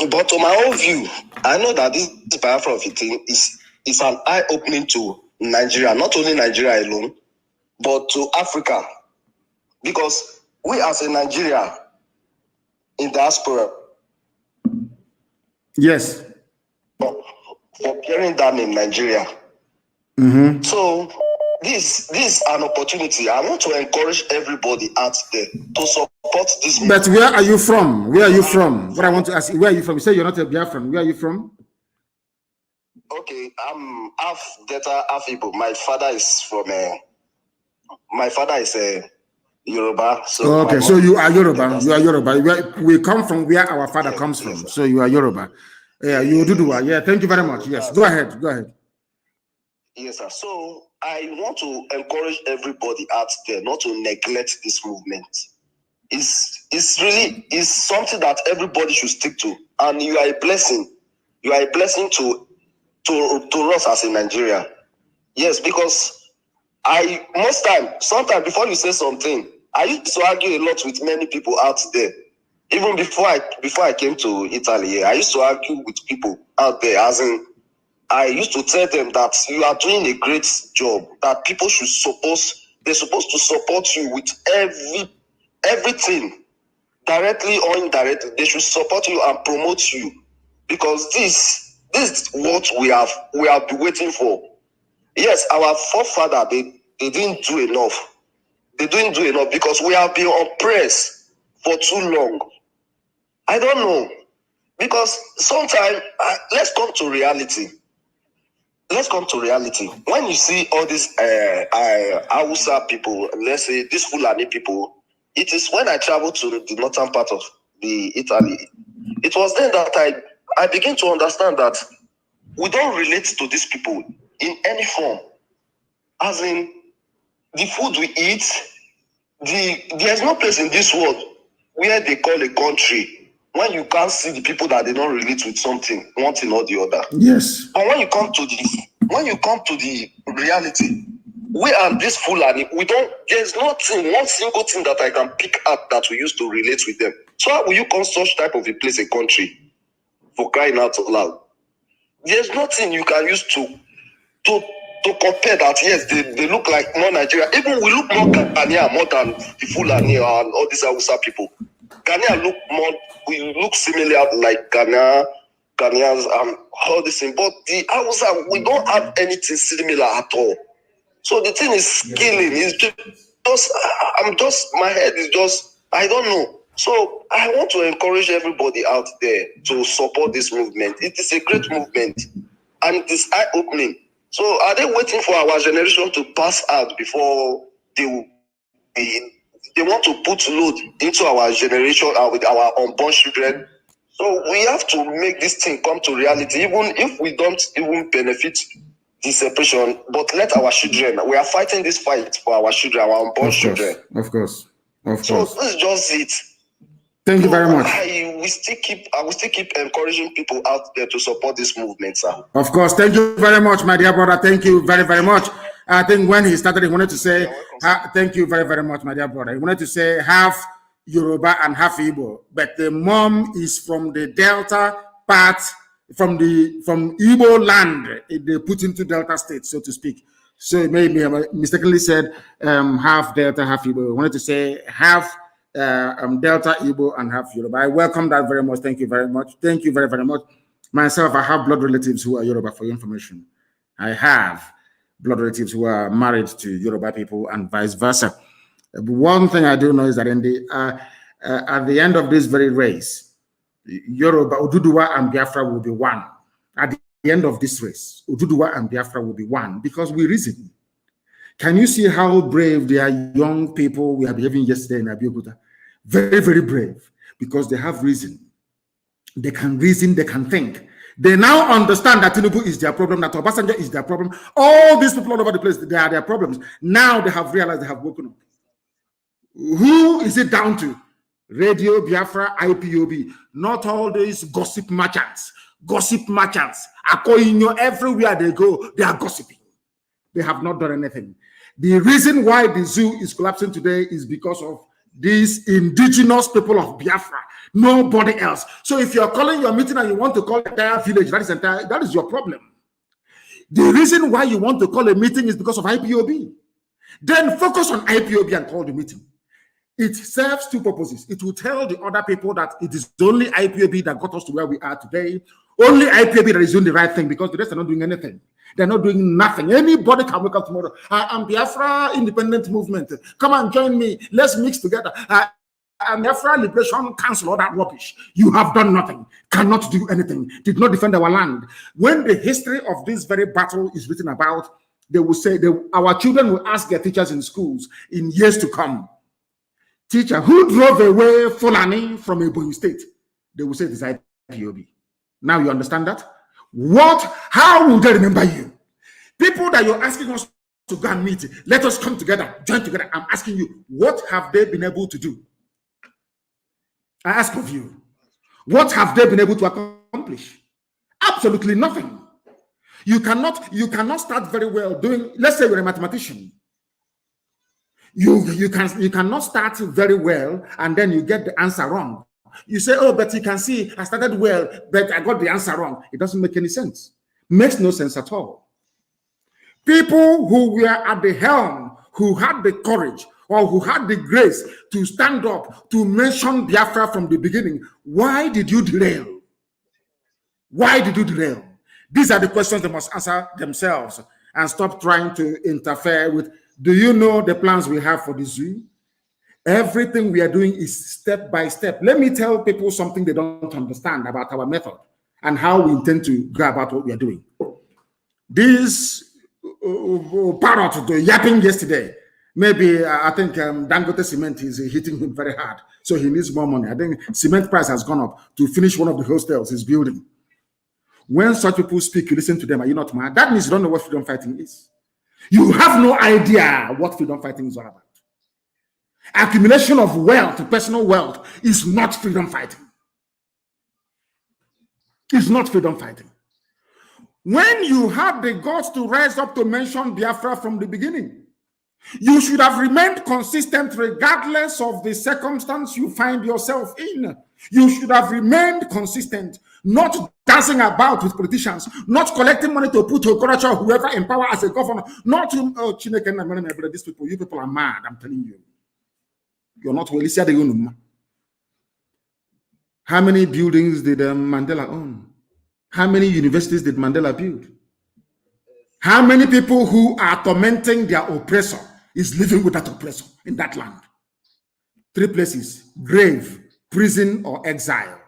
But to my own view, I know that this Biafra of the thing is an eye-opening to Nigeria, not only Nigeria alone, but to Africa. Because we as a Nigeria in diaspora, yes, for bearing down in Nigeria. So this is an opportunity. I want to encourage everybody out there to support this. But where are you from? Where are you from? What I want to ask you, where are you from? You say you're not a Biafran. Where are you from? Okay, I'm half Delta, half Igbo. My father is Yoruba. So okay, so you are Yoruba. You are Yoruba. We come from where our father comes from. Yes, so you are Yoruba. Yeah, you do. Yeah, thank you very much. Yes, go ahead. Yes, sir. So I want to encourage everybody out there not to neglect this movement. It's really something that everybody should stick to, and you are a blessing. You are a blessing to us as in Nigeria. Yes, because sometimes before you say something, I used to argue a lot with many people out there. Even before I came to Italy, I used to argue with people out there, as in I used to tell them that you are doing a great job, that people they're supposed to support you with everything, directly or indirectly. They should support you and promote you, because this is what we have been waiting for. Yes, our forefather, they didn't do enough. They didn't do enough because we have been oppressed for too long. I don't know, because sometimes let's come to reality. When you see all these Hausa people, let's say these Fulani people, it is when I traveled to the northern part of the Italy. It was then that I began to understand that we don't relate to these people in any form. As in, the food we eat, there's no place in this world where they call a country when you can't see the people that they don't relate with something, one thing or the other. Yes. But when you come to the reality, we are this Fulani. There's nothing, one single thing that I can pick up that we used to relate with them. So how will you call such type of a place a country, for crying out loud? There's nothing you can use to compare that. Yes, they look like more Nigeria. Even we look more Ghanaian more than the Fulani and all these Hausa people. Ghanaian we look similar like Ghanaians and all this thing. But the Hausa, we don't have anything similar at all. So the thing is killing. It's my head is just, I don't know. So I want to encourage everybody out there to support this movement. It is a great movement and it is eye-opening. So are they waiting for our generation to pass out before they want to put load into our generation with our unborn children? So we have to make this thing come to reality, even if we don't even benefit the separation, but let our children, we are fighting this fight for our children, our unborn children. Of course. Of course. So this is just it. Thank you very much. I will still keep encouraging people out there to support this movement, sir. Of course. Thank you very much, my dear brother. Thank you very, very much. I think when he started, he wanted to say, thank you very, very much, my dear brother. He wanted to say half Yoruba and half Igbo, but the mom is from the Delta part, from Igbo land. They put into Delta state, so to speak. So it made me mistakenly said half Delta, half Igbo. I wanted to say half Delta, Igbo, and half Yoruba. I welcome that very much. Thank you very much. Thank you very, very much. Myself, I have blood relatives who are Yoruba, for your information. I have blood relatives who are married to Yoruba people and vice versa. One thing I do know is that in the at the end of this very race, Yoruba, Oduduwa, and Biafra will be one. At the end of this race, Oduduwa and Biafra will be one because we reason. Can you see how brave they are, young people we are behaving yesterday in Abiyokuta? Very, very brave because they have reason. They can reason, they can think. They now understand that Tinubu is their problem, that Obasanjo is their problem. All these people all over the place, they are their problems. Now they have realized they have woken up. Who is it down to? Radio, Biafra, IPOB. Not all these gossip merchants. Gossip merchants. Akoinyo, everywhere they go, they are gossiping. They have not done anything. The reason why the zoo is collapsing today is because of these indigenous people of Biafra. Nobody else. So if you're calling your meeting and you want to call the entire village, that is your problem. The reason why you want to call a meeting is because of IPOB. Then focus on IPOB and call the meeting. It serves two purposes. It will tell the other people that it is only IPOB that got us to where we are today. Only IPOB that is doing the right thing because the rest are not doing anything. They're not doing nothing. Anybody can wake up tomorrow. I'm Biafra Independent Movement. Come and join me. Let's mix together. I'm Biafra Liberation Council, all that rubbish. You have done nothing. Cannot do anything. Did not defend our land. When the history of this very battle is written about, they will say, our children will ask their teachers in schools in years to come, teacher, who drove away Fulani from Ebonyi State? They will say it is IPOB. Now you understand that? How will they remember you? People that you're asking us to go and meet, let us come together, join together. I'm asking you, what have they been able to do? I ask of you, what have they been able to accomplish? Absolutely nothing. You cannot start very well doing, let's say you're a mathematician. You cannot start very well and then you get the answer wrong. You say, oh, but you can see I started well, but I got the answer wrong. It doesn't make any sense. Makes no sense at all. People who were at the helm, who had the courage or who had the grace to stand up to mention Biafra from the beginning, why did you derail? Why did you derail? These are the questions they must answer themselves and stop trying to interfere with. Do you know the plans we have for the zoo? Everything we are doing is step by step. Let me tell people something they don't understand about our method and how we intend to go about what we are doing. This parrot, the yapping yesterday, maybe I think Dangote Cement is hitting him very hard, so he needs more money. I think cement price has gone up to finish one of the hostels he's building. When such people speak, you listen to them. Are you not mad? That means you don't know what freedom fighting is. You have no idea what freedom fighting is all about. Accumulation of wealth, personal wealth, is not freedom fighting. It's not freedom fighting. When you have the guts to rise up to mention Biafra from the beginning, you should have remained consistent regardless of the circumstance you find yourself in. You should have remained consistent, not dancing about with politicians, not collecting money to put Okoracha or whoever in power as a governor, not to, oh, Chineke, these people, you people are mad, I'm telling you. You're not well. How many buildings did Mandela own? How many universities did Mandela build? How many people who are tormenting their oppressor is living with that oppressor in that land? 3 places: grave, prison, or exile.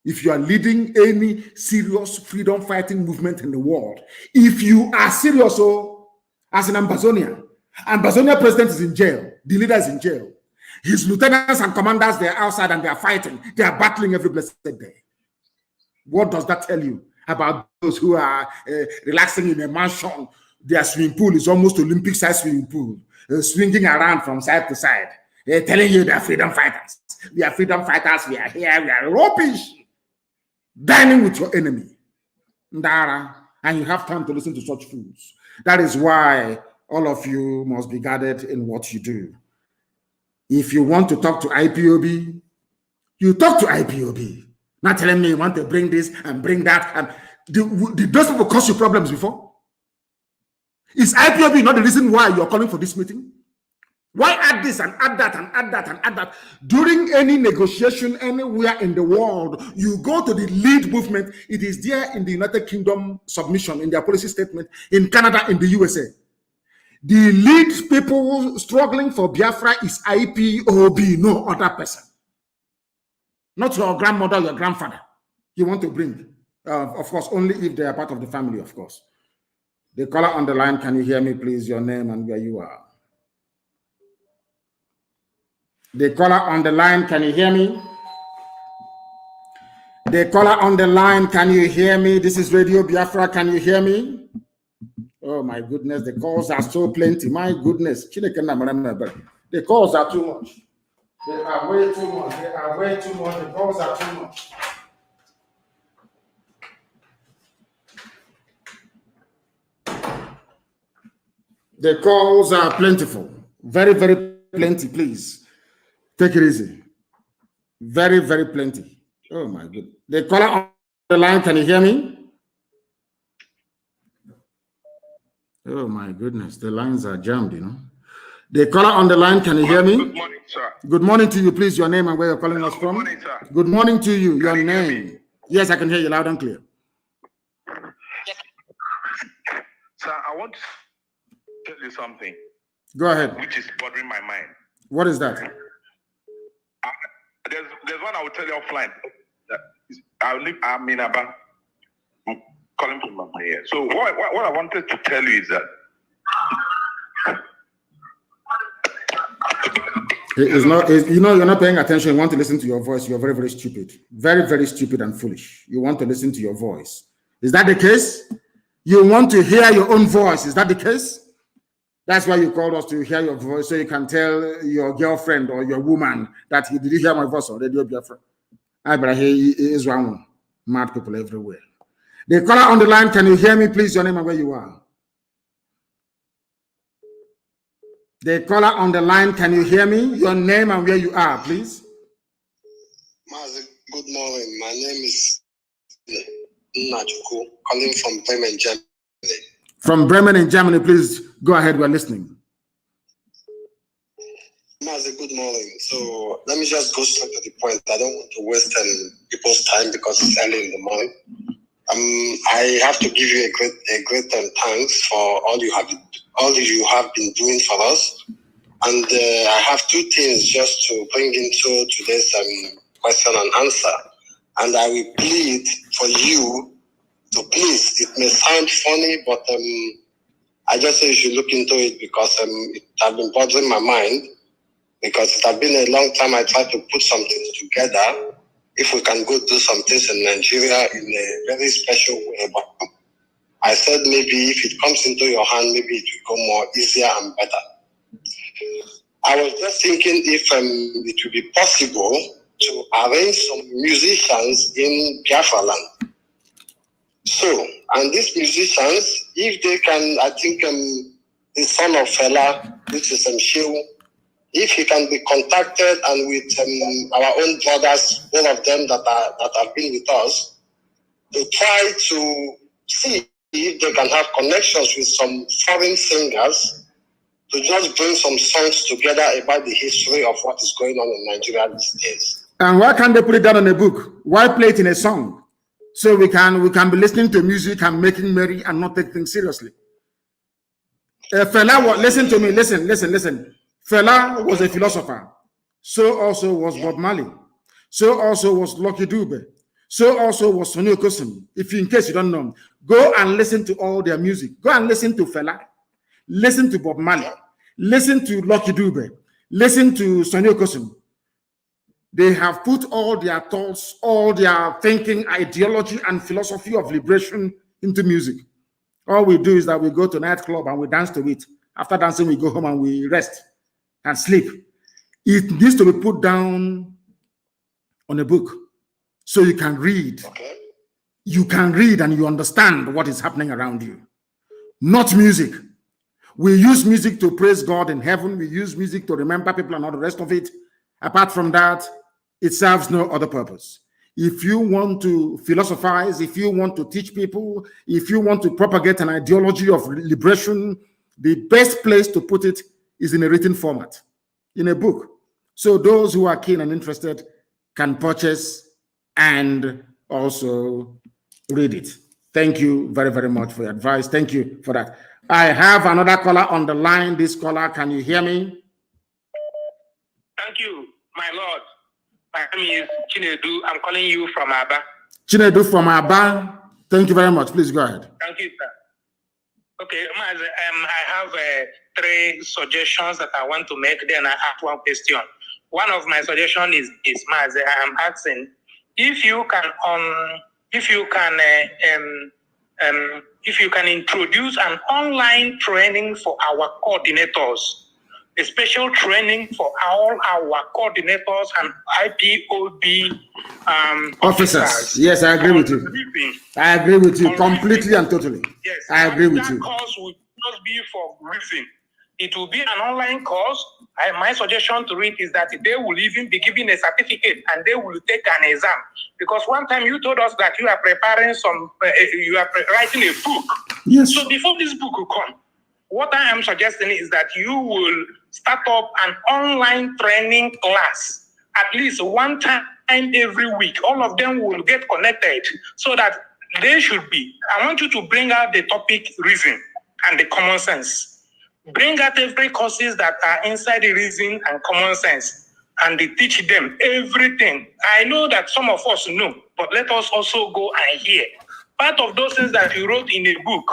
If you are leading any serious freedom fighting movement in the world, if you are serious, as in Ambazonia president is in jail, the leader is in jail. His lieutenants and commanders, they are outside and they are fighting. They are battling every blessed day. What does that tell you about those who are relaxing in a mansion? Their swimming pool is almost Olympic-sized swimming pool, swinging around from side to side. They're telling you they're freedom fighters. We are freedom fighters. We are here. We are rubbish. Dining with your enemy. Ndara. And you have time to listen to such fools. That is why all of you must be guarded in what you do. If you want to talk to IPOB, you talk to IPOB. Not telling me you want to bring this and bring that. And did those people cause you problems before? Is IPOB not the reason why you're calling for this meeting? Why add this and add that and add that and add that? During any negotiation anywhere in the world, you go to the lead movement. It is there in the United Kingdom submission, in their policy statement, in Canada, in the USA. The lead people struggling for Biafra is IPOB, no other person. Not your grandmother, your grandfather. You want to bring. Of course, only if they are part of the family, of course. The caller on the line, can you hear me, please? Your name and where you are. The caller on the line, can you hear me? The caller on the line, can you hear me? This is Radio Biafra, can you hear me? Oh my goodness, the calls are so plenty. My goodness. The calls are too much. They are way too much. They are way too much. The calls are too much. The calls are plentiful. Very, very plenty, please. Take it easy. Very, very plenty. Oh my goodness. The caller on the line, can you hear me? Oh my goodness. The lines are jammed, you know. The caller on the line, can you hear me? Good morning, sir. Good morning to you, please. Your name and where you're calling us from. Good morning, sir. Good morning to you. Your name. Yes, I can hear you loud and clear. Sir, I want to tell you something. Go ahead. Which is bothering my mind. What is that? There's one I will tell you offline. I'm in Aba. I'm calling from my here. So what I wanted to tell you is that it's not. You know, you're not paying attention. You want to listen to your voice. You're very, very stupid. Very, very stupid and foolish. You want to listen to your voice. Is that the case? You want to hear your own voice. Is that the case? That's why you called us, to hear your voice, so you can tell your girlfriend or your woman that did you hear my voice on Radio Biafra? I better hear is wrong. Mad people everywhere. The caller on the line, can you hear me, please? Your name and where you are. The caller on the line, can you hear me? Your name and where you are, please. Mazi, good morning. My name is Najuku, calling from Bremen, Germany. From Bremen in Germany, please go ahead. We're listening. Mazi, good morning. So let me just go straight to the point. I don't want to waste people's time because it's early in the morning. I have to give you a great thanks for all you have been doing for us. And I have two things just to bring into today's question and answer. And I will plead for you to please. It may sound funny, but I just say you should look into it because it has been bothering my mind. Because it has been a long time I tried to put something together. If we can go do some things in Nigeria in a very special way. But I said maybe if it comes into your hand, maybe it will go more easier and better. I was just thinking if it would be possible to arrange some musicians in Biafra land. So, and these musicians, if they can, I think the son of Fela, which is Shehu, if he can be contacted and with our own brothers, both of them that have been with us, to try to see if they can have connections with some foreign singers to just bring some songs together about the history of what is going on in Nigeria these days. And why can't they put it down in a book? Why play it in a song? So we can be listening to music and making merry and not take things seriously. Fela, listen to me, listen. Fela was a philosopher. So also was Bob Marley. So also was Lucky Dube. So also was Sonny Okosun. In case you don't know, go and listen to all their music. Go and listen to Fela. Listen to Bob Marley. Listen to Lucky Dube. Listen to Sonny Okosun. They have put all their thoughts, all their thinking, ideology, and philosophy of liberation into music. All we do is that we go to a nightclub and we dance to it. After dancing, we go home and we rest and sleep. It needs to be put down on a book so you can read. Okay. You can read and you understand what is happening around you. Not music. We use music to praise God in heaven. We use music to remember people and all the rest of it. Apart from that, it serves no other purpose. If you want to philosophize, if you want to teach people, if you want to propagate an ideology of liberation, the best place to put it is in a written format, in a book. So those who are keen and interested can purchase and also read it. Thank you very, very much for your advice. Thank you for that. I have another caller on the line. This caller, can you hear me? Thank you, my lord. My name is Chinedu. I'm calling you from Aba. Chinedu from Aba. Thank you very much. Please go ahead. Thank you, sir. Okay, Mazi, I have 3 suggestions that I want to make. Then I have 1 question. One of my suggestions is Mazi. I am asking if you can introduce an online training for our coordinators, a special training for all our coordinators and IPOB officers. Yes, I agree with you. I agree with you completely and totally. Yes, I agree with you. That course will not be for briefing. It will be an online course. My suggestion to it is that they will even be given a certificate and they will take an exam. Because one time you told us that you are preparing writing a book. Yes. So before this book will come, what I am suggesting is that you will start up an online training class at least 1 time every week. All of them will get connected so that they should be. I want you to bring out the topic reason and the common sense. Bring out every courses that are inside the reason and common sense, and they teach them everything. I know that some of us know, but let us also go and hear. Part of those things that you wrote in a book,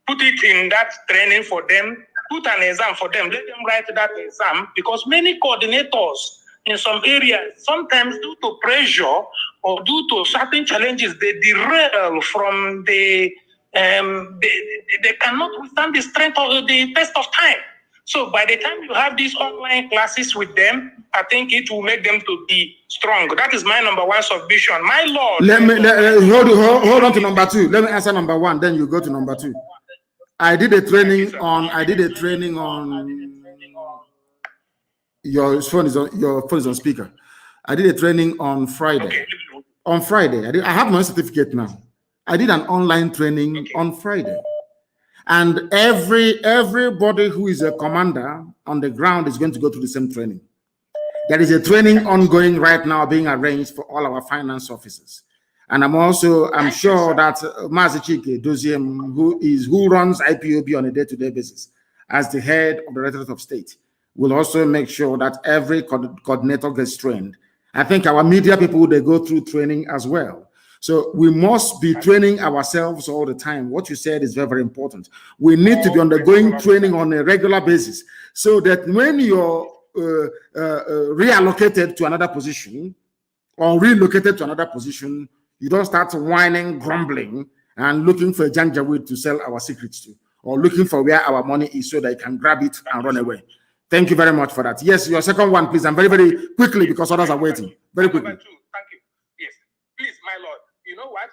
put it in that training for them, put an exam for them, let them write that exam, because many coordinators in some areas, sometimes due to pressure or due to certain challenges, they derail from the they cannot withstand the strength of the test of time. So by the time you have these online classes with them, I think it will make them to be strong. That is my number 1 submission. My lord. Hold on to number 2. Let me answer number 1, then you go to number 2. I did a training on your phone is on speaker. I did a training on Friday. Okay. On Friday, I have my certificate now. I did an online training on Friday. And everybody who is a commander on the ground is going to go through the same training. There is a training ongoing right now being arranged for all our finance officers. And I'm sure that Mazi Chike Doziem, who runs IPOB on a day-to-day basis as the head of the Directorate of State, will also make sure that every coordinator gets trained. I think our media people, they go through training as well. So we must be training ourselves all the time. What you said is very, very important. We need to be undergoing training on a regular basis so that when you're reallocated to another position or relocated to another position, you don't start whining, grumbling, and looking for a janjaweed to sell our secrets to, or looking for where our money is so that you can grab it and run away. Thank you very much for that. Yes, your second one, please. And very, very quickly, because others are waiting. Very quickly. Number 2, thank you. Yes, please, my lord. You know what?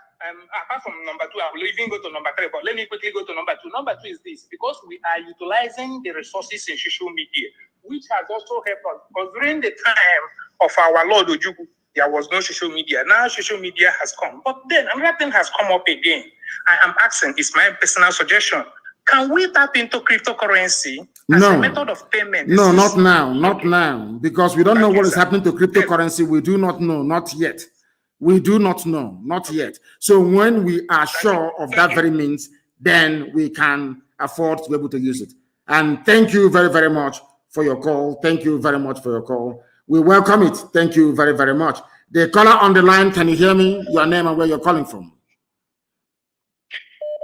Apart from number 2, I will even go to number 3, but let me quickly go to number 2. Number 2 is this: because we are utilizing the resources in social media, which has also helped us. Because during the time of our Lord Ojubu, there was no social media. Now social media has come. But then another thing has come up again. I am asking, it's my personal suggestion, can we tap into cryptocurrency as a method of payment? No, not now. Not now. Because we don't know what is happening to cryptocurrency. We do not know. Not yet. We do not know. Not yet. So when we are sure of that very means, then we can afford to be able to use it. And thank you very, very much for your call. Thank you very much for your call. We welcome it. Thank you very, very much. The caller on the line, can you hear me? Your name and where you're calling from?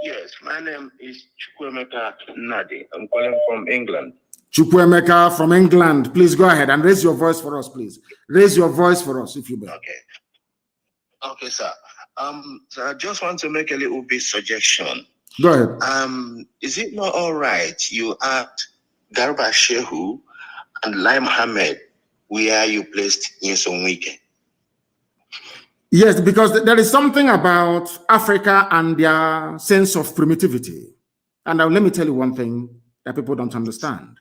Yes, my name is Chukwuemeka Nnadi. I'm calling from England. Chukwuemeka from England. Please go ahead and raise your voice for us, please. Raise your voice for us, if you may. Okay, sir. So I just want to make a little bit suggestion. Go ahead. Is it not all right you asked Garba Shehu and Lai Mohammed where you placed Nyesom Wike. Yes, because there is something about Africa and their sense of primitivity. And let me tell you one thing that people don't understand.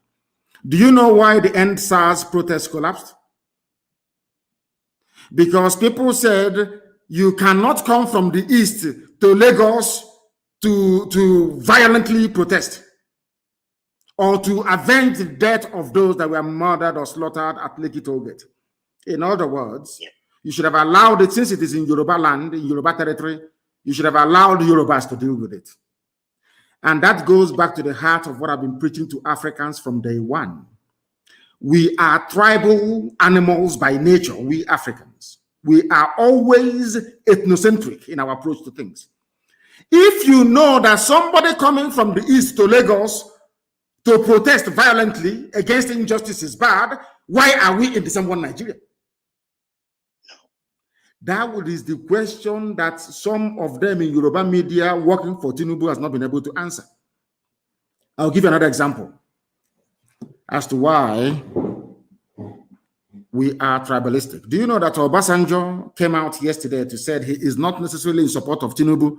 Do you know why the End SARS protest collapsed? Because people said you cannot come from the east to Lagos to violently protest or to avenge the death of those that were murdered or slaughtered at Lekki Tollgate. In other words, you should have allowed it, since it is in Yoruba land, in Yoruba territory, you should have allowed Yorubas to deal with it. And that goes back to the heart of what I've been preaching to Africans from day one. We are tribal animals by nature, we Africans. We are always ethnocentric in our approach to things. If you know that somebody coming from the east to Lagos to protest violently against injustice is bad, why are we in the same one Nigeria? That is the question that some of them in Yoruba media working for Tinubu has not been able to answer. I'll give you another example as to why we are tribalistic. Do you know that Obasanjo came out yesterday to say he is not necessarily in support of Tinubu,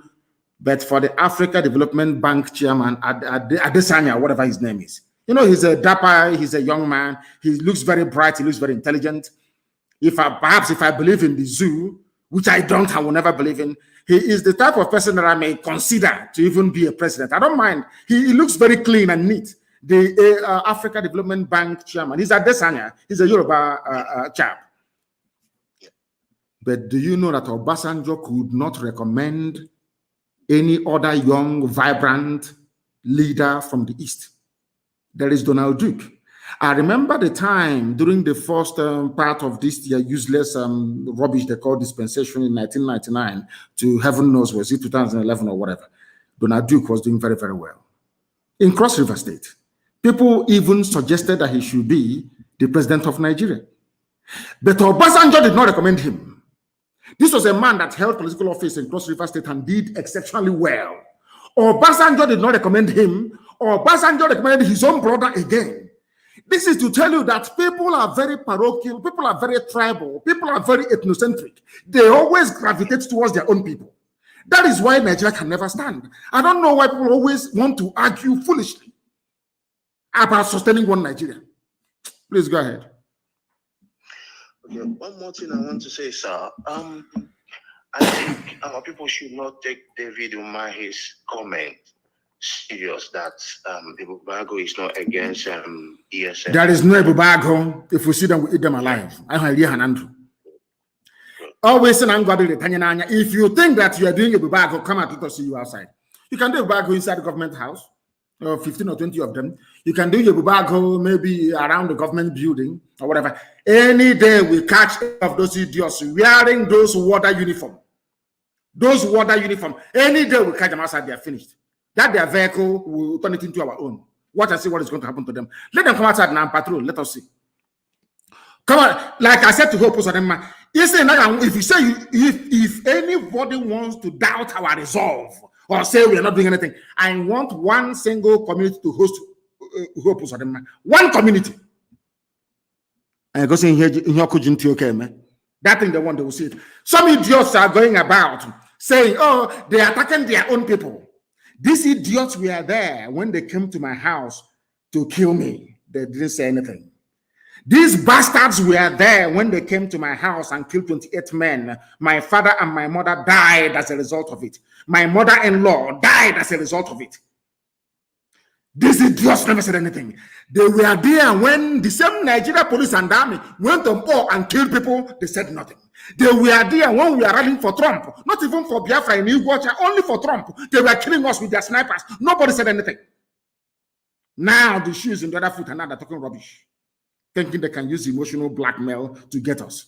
but for the Africa Development Bank chairman, Adesanya, whatever his name is. You know, he's a dapper, he's a young man, he looks very bright, he looks very intelligent. Perhaps if I believe in the zoo, which I don't, I will never believe in, he is the type of person that I may consider to even be a president. I don't mind. He looks very clean and neat. The Africa Development Bank chairman, he's Adesanya, he's a Yoruba chap. But do you know that Obasanjo could not recommend any other young, vibrant leader from the East? There is Donald Duke. I remember the time during the first part of this useless rubbish they call dispensation in 1999 to heaven knows, was it 2011 or whatever. Donald Duke was doing very, very well. In Cross River State, people even suggested that he should be the president of Nigeria. But Obasanjo did not recommend him. This was a man that held political office in Cross River State and did exceptionally well. Obasanjo did not recommend him. Obasanjo recommended his own brother again. This is to tell you that people are very parochial, people are very tribal, people are very ethnocentric. They always gravitate towards their own people. That is why Nigeria can never stand. I don't know why people always want to argue foolishly about sustaining one Nigeria. Please go ahead. Okay, one more thing I want to say, sir. I think our people should not take David Umahi's comment serious that Ebubago is not against ESN. There is no Ebubago. If we see them, we eat them alive. Always if you think that you are doing Ebubago, come out to see you outside. You can do Ebubago inside the government house, 15 or 20 of them. You can do Ebubago maybe around the government building or whatever. Any day we catch of those idiots wearing those water uniform. Those water uniform. Any day we catch them outside, they are finished. That their vehicle will turn it into our own. Watch and see what is going to happen to them. Let them come outside now and patrol. Let us see. Come on, like I said to Hope, if you say if anybody wants to doubt our resolve or say we are not doing anything, I want one single community to host Hope. One community. And go say here that thing they want, they will see it. Some idiots are going about saying, oh, they are attacking their own people. These idiots were there when they came to my house to kill me. They didn't say anything. These bastards were there when they came to my house and killed 28 men. My father and my mother died as a result of it. My mother-in-law died as a result of it. These idiots never said anything. They were there when the same Nigeria police and army went on war and killed people. They said nothing. They were there when we were rallying for Trump, not even for Biafra in Uganda, only for Trump. They were killing us with their snipers. Nobody said anything. Now the shoes in the other foot and now they're talking rubbish, thinking they can use emotional blackmail to get us.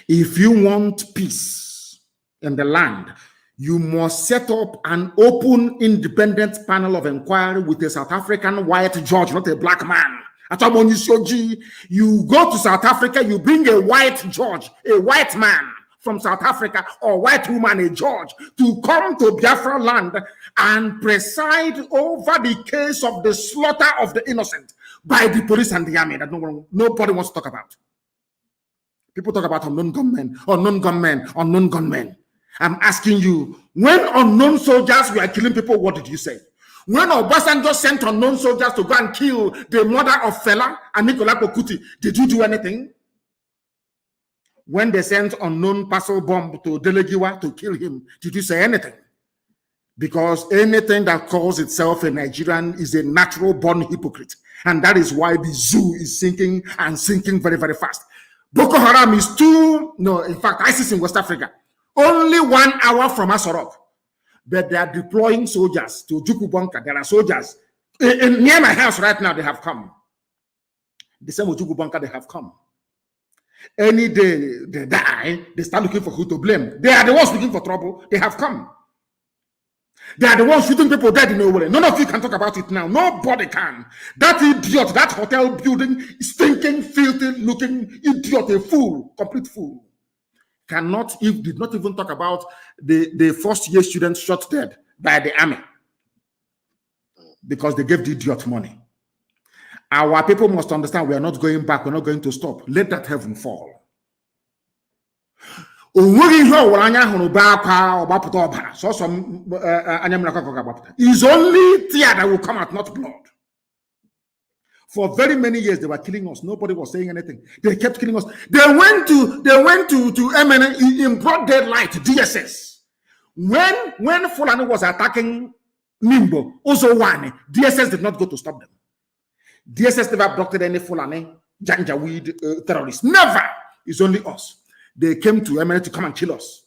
If you want peace in the land, you must set up an open, independent panel of inquiry with a South African white judge, not a black man. You go to South Africa, you bring a white judge, a white man from South Africa, or white woman, a judge, to come to Biafra land and preside over the case of the slaughter of the innocent. by the police and the army that nobody wants to talk about. People talk about unknown gunmen, unknown gunmen, unknown gunmen. I'm asking you, when unknown soldiers were killing people, what did you say? When Obasanjo sent unknown soldiers to go and kill the mother of Fela and Nicolas Kokuti, did you do anything? When they sent unknown parcel bomb to Delegiwa to kill him, did you say anything? Because anything that calls itself a Nigerian is a natural born hypocrite. And that is why the zoo is sinking and sinking very, very fast. Boko Haram is in fact, ISIS in West Africa, only 1 hour from Asorok. But they are deploying soldiers to Jukubonka. There are soldiers near my house right now. They have come. The same with Jukubonka, they have come. Any day they die, they start looking for who to blame. They are the ones looking for trouble. They have come. They are the ones shooting people dead in Owerri. None of you can talk about it now. Nobody can. That idiot, that hotel building, stinking, filthy looking idiot, a fool, complete fool, did not even talk about the first year students shot dead by the army because they gave the idiot money. Our people must understand we are not going back. We're not going to stop. Let that heaven fall. It's only tear that will come out, not blood. For very many years, they were killing us. Nobody was saying anything. They kept killing us. They went to MN in broad daylight, DSS. When Fulani was attacking Nimbo, also one, DSS did not go to stop them. DSS never blocked any Fulani, Janjaweed terrorists. Never. It's only us. They came to MN to come and kill us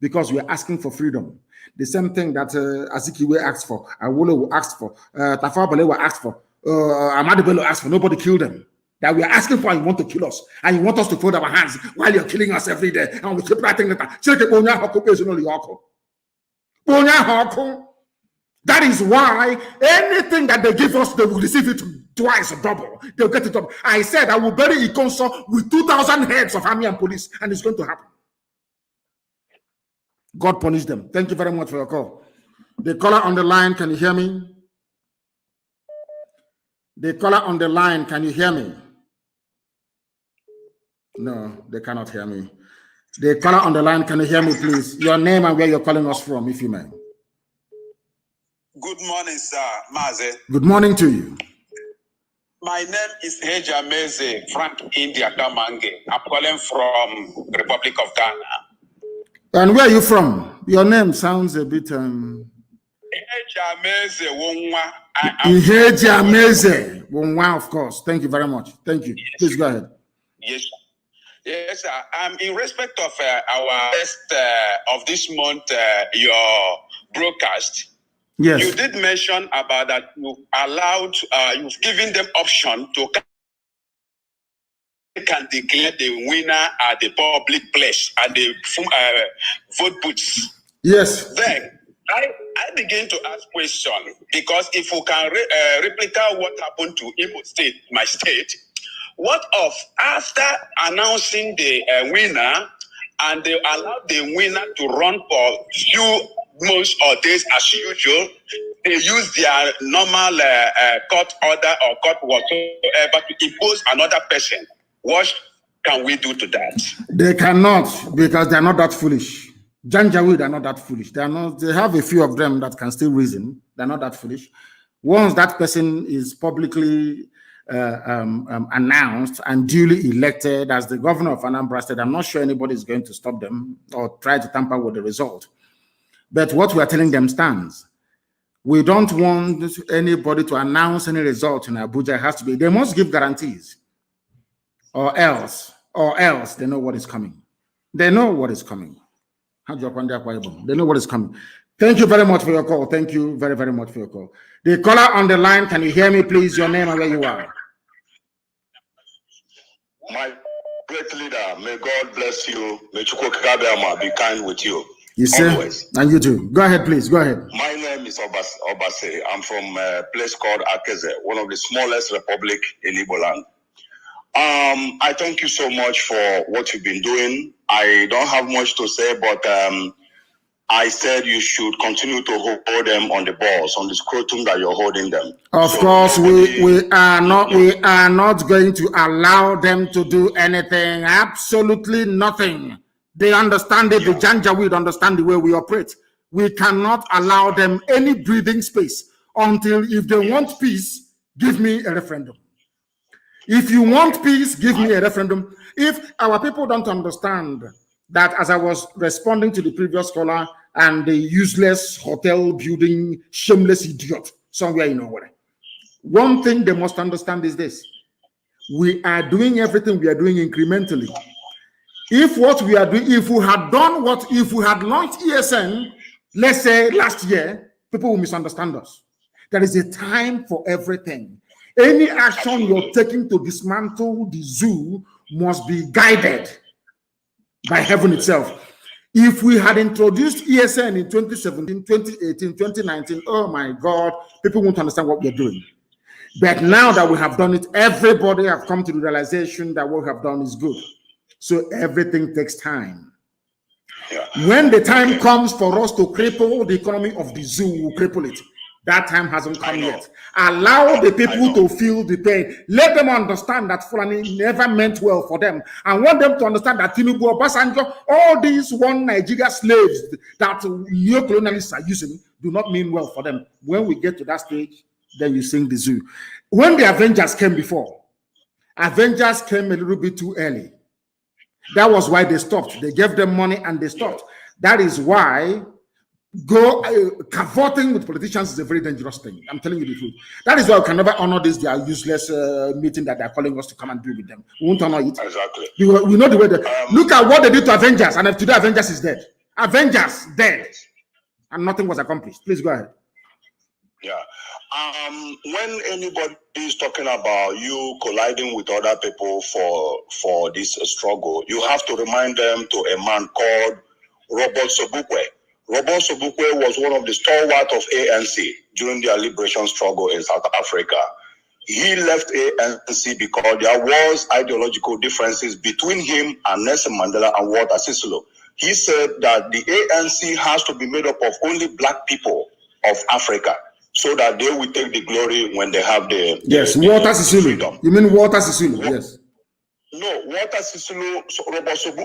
because we are asking for freedom. The same thing that Azikiwe asked for, Awolo asked for, Tafawa Balewa asked for, Ahmadu Bello asked for. Nobody killed them. That we are asking for, and you want to kill us, and you want us to fold our hands while you're killing us every day, and we keep writing that. That is why anything that they give us, they will receive it twice, double. They'll get it double. I said I will bury Ikonso with 2,000 heads of army and police, and it's going to happen. God punish them. Thank you very much for your call. The caller on the line, can you hear me? The caller on the line, can you hear me? No, they cannot hear me. The caller on the line, can you hear me, please? Your name and where you're calling us from, if you may. Good morning, sir. Mazi. Good morning to you. My name is Heja Meze, Frank India Kamange. I'm calling from Republic of Ghana. And where are you from? Your name sounds a bit... Heja Meze Wonwa. Heja Meze Wonwa, of course. Thank you very much. Thank you. Yes. Please go ahead. Yes, sir. Yes, sir. In respect of our best of this month, your broadcast, yes, you did mention about that you allowed, you've given them option to can declare the winner at the public place and the vote booths. Yes. Then I begin to ask question because if we can replicate what happened to Imo State, my state, what of after announcing the winner and they allowed the winner to run for few months or days as usual, they use their normal court order or court whatsoever to impose another person. What can we do to that? They cannot, because they're not that foolish. Janjaweed are not that foolish. They are not. They have a few of them that can still reason. They're not that foolish. Once that person is publicly announced and duly elected as the governor of Anambra State, I'm not sure anybody is going to stop them or try to tamper with the result. But what we are telling them stands. We don't want anybody to announce any result in Abuja. It has to be, they must give guarantees. Or else they know what is coming. They know what is coming. They know what is coming. Thank you very much for your call. Thank you very, very much for your call. The caller on the line, can you hear me, please? Your name and where you are. My great leader, may God bless you. May Chukwukabiyama be kind with you. You say, always. And you too. Go ahead, please. Go ahead. My name is Obase. I'm from a place called Akeze, one of the smallest republic in Igbo land. I thank you so much for what you've been doing. I don't have much to say, but I said you should continue to hold them on the balls, on the scrotum that you're holding them. Of course, we are not going to allow them to do anything. Absolutely nothing. They understand it. The Janjaweed understand the way we operate. We cannot allow them any breathing space until, if they want peace, give me a referendum. If you want peace, give me a referendum. If our people don't understand that, as I was responding to the previous caller and the useless hotel building shameless idiot somewhere in nowhere, one thing they must understand is this: we are doing everything we are doing incrementally. If what we are doing, if we had launched ESN, let's say last year, people will misunderstand us. There is a time for everything. Any action you're taking to dismantle the zoo must be guided by heaven itself. If we had introduced ESN in 2017, 2018, 2019, oh my God, people won't understand what we're doing. But now that we have done it, everybody have come to the realization that what we have done is good. So everything takes time. When the time comes for us to cripple the economy of the zoo, we'll cripple it. That time hasn't come yet. Allow the people to feel the pain. Let them understand that Fulani never meant well for them. I want them to understand that Tinubu, Obasanjo, all these one Nigeria slaves that neo-colonialists are using do not mean well for them. When we get to that stage, then you sing the zoo. When the Avengers came before, Avengers came a little bit too early. That was why they stopped. They gave them money and they stopped. That is why cavorting with politicians is a very dangerous thing. I'm telling you the truth. That is why we can never honor this their useless meeting that they're calling us to come and do with them. We won't honor it. Exactly. We know the way look at what they did to Avengers, and if today Avengers is dead. Avengers dead. And nothing was accomplished. Please go ahead. Yeah. When anybody is talking about you colliding with other people for this struggle, you have to remind them to a man called Robert Sobukwe. Robert Sobukwe was one of the stalwarts of ANC during their liberation struggle in South Africa. He left ANC because there was ideological differences between him and Nelson Mandela and Walter Sisulu. He said that the ANC has to be made up of only black people of Africa, so that they will take the glory when they have the Walter Sisulu. Freedom. You mean Walter Sisulu? Yes. No, Walter Sisulu,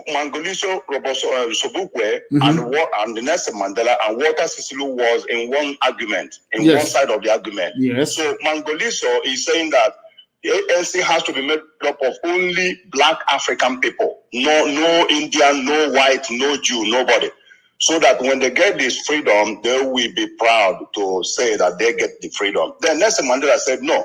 Mangoliso, Sobukwe, and Nelson Mandela, and Walter Sisulu was in one argument, in one side of the argument. Yes. So Mangoliso is saying that the ANC has to be made up of only black African people, no Indian, no white, no Jew, nobody. So that when they get this freedom, they will be proud to say that they get the freedom. Then Nelson Mandela said no,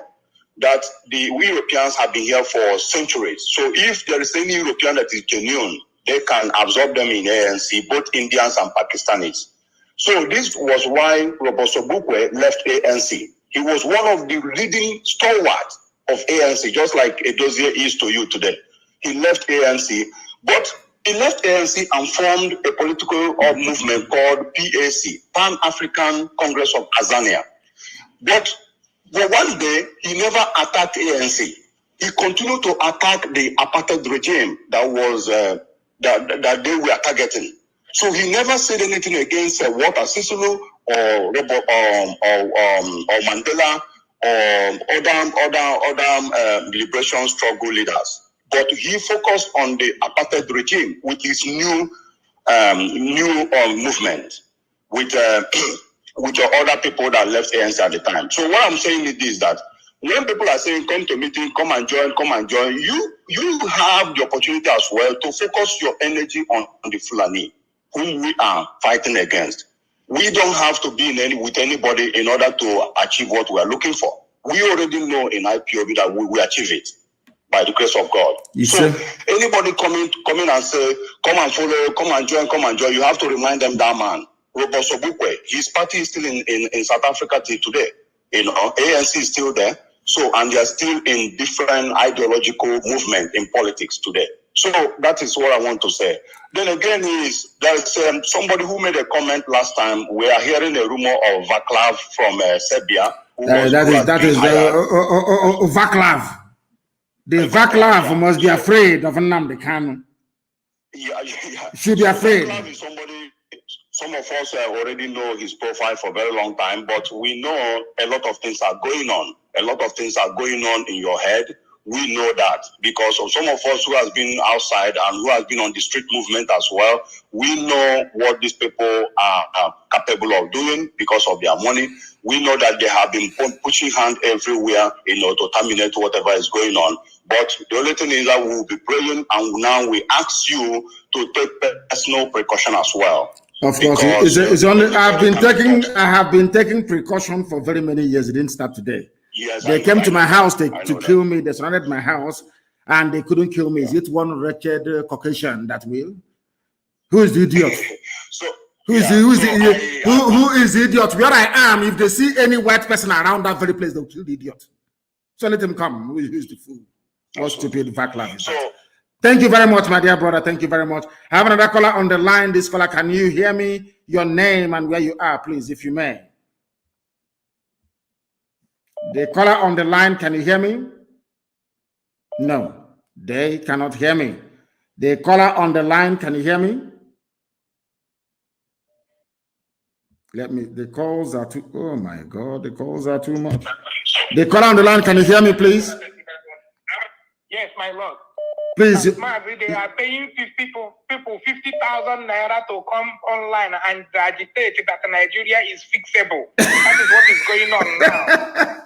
that we Europeans have been here for centuries. So if there is any European that is genuine, they can absorb them in ANC, both Indians and Pakistanis. So this was why Robert Sobukwe left ANC. He was one of the leading stalwarts of ANC, just like Edozie is to you today. He left ANC, but he left ANC and formed a political movement called PAC, Pan-African Congress of Azania. But one day, he never attacked ANC. He continued to attack the apartheid regime that was that they were targeting. So he never said anything against Walter Sisulu or Mandela or other liberation struggle leaders. But he focused on the apartheid regime with his new movement, with other people that left ANC at the time. So what I'm saying is this, that when people are saying come to meeting, come and join, you have the opportunity as well to focus your energy on the Fulani, whom we are fighting against. We don't have to be with anybody in order to achieve what we are looking for. We already know in IPOB that we will achieve it by the grace of God. Anybody coming and say, come and follow, come and join, you have to remind them that man, Robert Sobukwe, his party is still in South Africa till today. ANC is still there. So, and they are still in different ideological movement in politics today. So that is what I want to say. Then again there's somebody who made a comment last time. We are hearing a rumor of Vaclav from Serbia. That is Vaclav. The Vaclav must be afraid of Nnamdi Kanu. Yeah. Should be afraid. Vaclav is some of us already know his profile for a very long time, but we know a lot of things are going on. A lot of things are going on in your head. We know that because of some of us who has been outside and who has been on the street movement as well. We know what these people are capable of doing because of their money. We know that they have been pushing hand everywhere, to terminate whatever is going on. But the only thing is that we will be praying, and now we ask you to take personal precaution as well. Of course, it's only I have been taking precaution for very many years. It didn't start today. Yes, they came to my house to kill me. They surrounded my house, and they couldn't kill me. Is it one wretched Caucasian that will? Who is the idiot? Who is the idiot? Where I am, if they see any white person around that very place, they'll kill the idiot. So let him come. Who is the fool? What stupid backlash is that? Thank you very much, my dear brother. Thank you very much. I have another caller on the line. This caller, can you hear me? Your name and where you are, please, if you may. The caller on the line, can you hear me? No, they cannot hear me. The caller on the line, can you hear me? The calls are too, oh my God, the calls are too much. The caller on the line, can you hear me, please? Yes, my lord. Please. Mazi, they are paying people 50,000 naira to come online and agitate that Nigeria is fixable. That is what is going on now.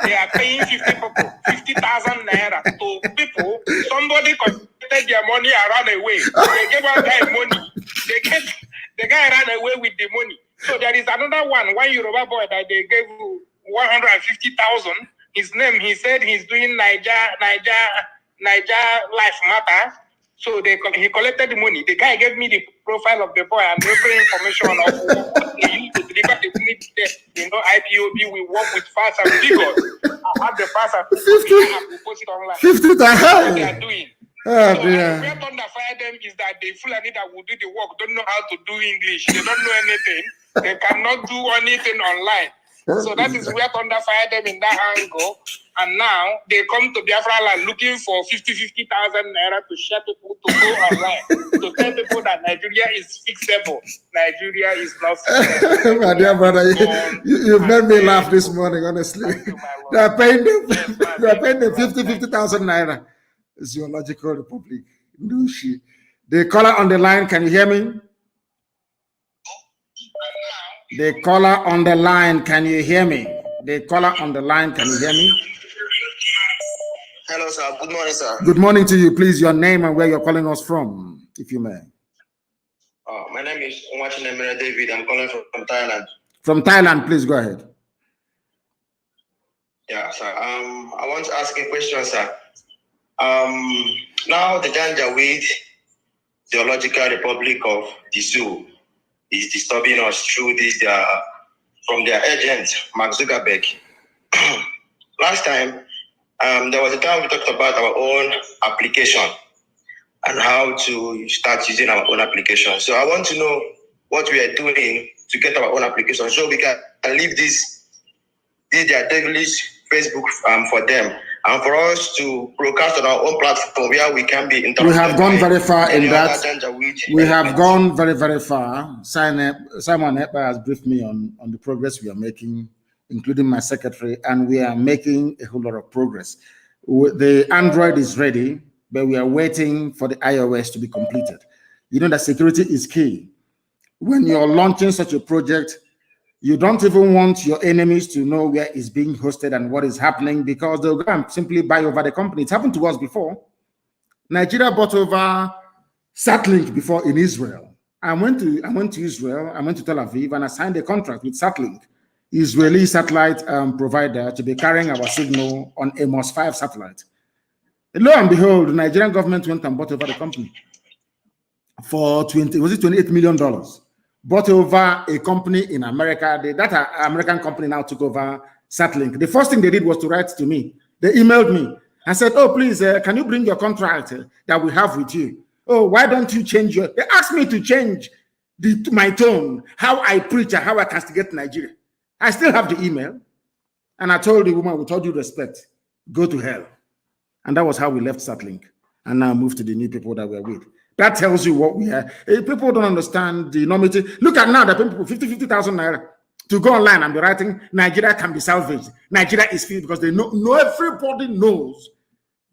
They are paying 50,000 naira to people. Somebody collected their money and ran away. They gave one guy money. The guy ran away with the money. So there is another one Yoruba boy that they gave 150,000. His name, he said he's doing Niger Life Matter. So he collected the money. The guy gave me the profile of the boy and every information of what he used to deliver the money to. IPOB, we work with fast and figures. I have the fast and figures. We post it online. 50,000. What they are doing. Oh, so dear. Where Thunder fire them is that the Fulani that will do the work don't know how to do English. They don't know anything. They cannot do anything online. So that is where Thunder fired them in that angle. And now they come to Biafra land looking for 50,000 naira to share people to go online. To tell people that Nigeria is fixable. Nigeria is not fixable. My dear brother, you've made me laugh this morning, honestly. They are paying them 50,000 naira. Zoological Republic. Nushi. The caller on the line, can you hear me? The caller on the line, can you hear me? The caller on the line, can you hear me? Hello, sir. Good morning, sir. Good morning to you. Please, your name and where you're calling us from, if you may. My name is Mazi Nnamdi David. I'm calling from Thailand. From Thailand, please go ahead. Yeah, sir. I want to ask a question, sir. Now the Janjaweed Zoological Republic of the Zoo is disturbing us through this from their agent, Mark Zuckerberg. Last time, there was a time we talked about our own application and how to start using our own application. So I want to know what we are doing to get our own application so we can leave their devilish Facebook for them. And for us to broadcast on our own platform where we can be interactive. We have gone very far in that. We have gone very, very far. Simon Epa has briefed me on the progress we are making, including my secretary, and we are making a whole lot of progress. The Android is ready, but we are waiting for the iOS to be completed. You know that security is key. When you're launching such a project, you don't even want your enemies to know where it's being hosted and what is happening because they'll go and simply buy over the company. It's happened to us before. Nigeria bought over Satlink before in Israel. I went to Israel, I went to Tel Aviv, and I signed a contract with Satlink, Israeli satellite provider, to be carrying our signal on Amos 5 satellite. And lo and behold, the Nigerian government went and bought over the company for $28 million. Bought over a company in America. That American company now took over Satlink. The first thing they did was to write to me. They emailed me and said, oh, please, can you bring your contract that we have with you? Oh, why don't you change your... They asked me to change my tone, how I preach and how I castigate Nigeria. I still have the email. And I told the woman, with all due respect, go to hell. And that was how we left Satlink and now moved to the new people that we're with. That tells you what we are. People don't understand the enormity. Look at now the people 50,000 naira to go online and be writing Nigeria can be salvaged. Nigeria is free because they know everybody knows.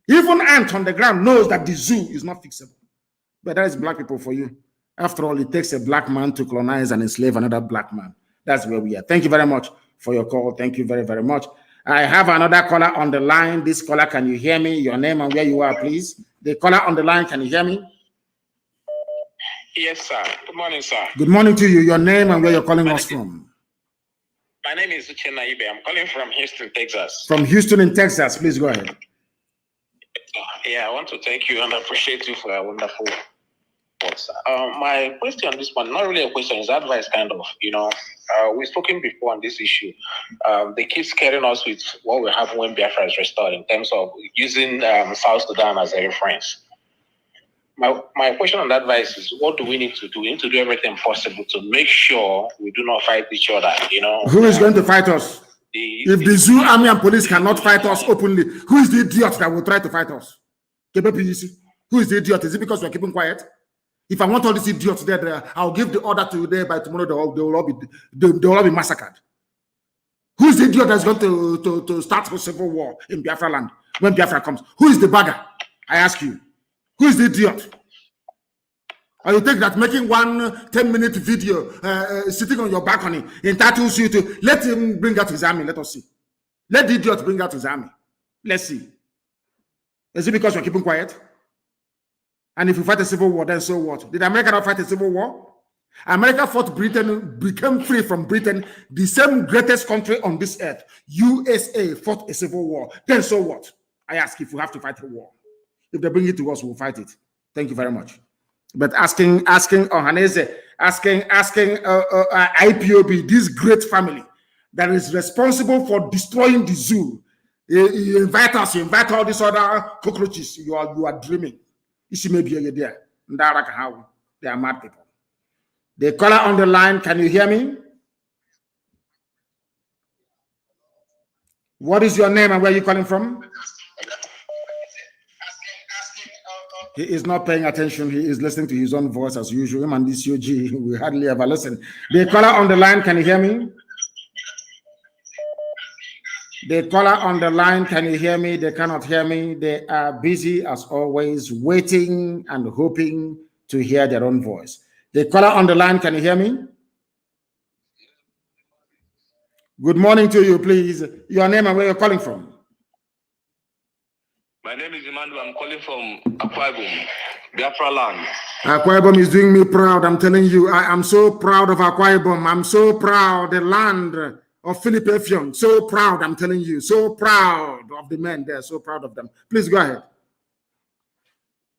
Even ant on the ground knows that the zoo is not fixable. But that is black people for you. After all, it takes a black man to colonize and enslave another black man. That's where we are. Thank you very much for your call. Thank you very, very much. I have another caller on the line. This caller, can you hear me? Your name and where you are, please. The caller on the line, can you hear me? Yes, sir. Good morning, sir. Good morning to you. Your name and where you're calling us from. My name is Uchenna Ibe. I'm calling from Houston, Texas. From Houston in Texas. Please go ahead. Yeah, I want to thank you and appreciate you for a wonderful work, sir. My question on this one, not really a question, it's advice kind of, we've spoken before on this issue. They keep scaring us with what will happen when Biafra is restored in terms of using South Sudan as a reference. My question on that advice is, what do we need to do? We need to do everything possible to make sure we do not fight each other, Who is going to fight us? If the zoo, army, and police cannot fight us openly, who is the idiot that will try to fight us? Who is the idiot? Is it because we're keeping quiet? If I want all these idiots there, I'll give the order to there by tomorrow. They will all be massacred. Who is the idiot that's going to start a civil war in Biafra land when Biafra comes? Who is the bagger? I ask you. Who is the idiot? Or you think that making one 10-minute video sitting on your balcony entitles you to let him bring out his army? Let us see. Let the idiot bring out his army. Let's see. Is it because we're keeping quiet? And if we fight a civil war, then so what? Did America not fight a civil war? America fought Britain, became free from Britain, the same greatest country on this earth. USA fought a civil war. Then so what? I ask if we have to fight a war. If they bring it to us, we'll fight it. Thank you very much. But asking Ohaneze, asking IPOB, this great family that is responsible for destroying the zoo, you invite us, you invite all these other cockroaches. You are dreaming. They are mad people. The caller on the line, can you hear me? What is your name and where are you calling from? He is not paying attention. He is listening to his own voice as usual. Him and this UG, we hardly ever listen. The caller on the line, can you hear me? The caller on the line, can you hear me? They cannot hear me. They are busy as always, waiting and hoping to hear their own voice. The caller on the line, can you hear me? Good morning to you, please. Your name and where you're calling from? My name is Emmanuel. I'm calling from Akwa Ibom, Biafra land. Akwa Ibom is doing me proud. I'm telling you, I am so proud of Akwa Ibom. I'm so proud, the land of Philip Effiong. So proud, I'm telling you. So proud of the men there. So proud of them. Please go ahead.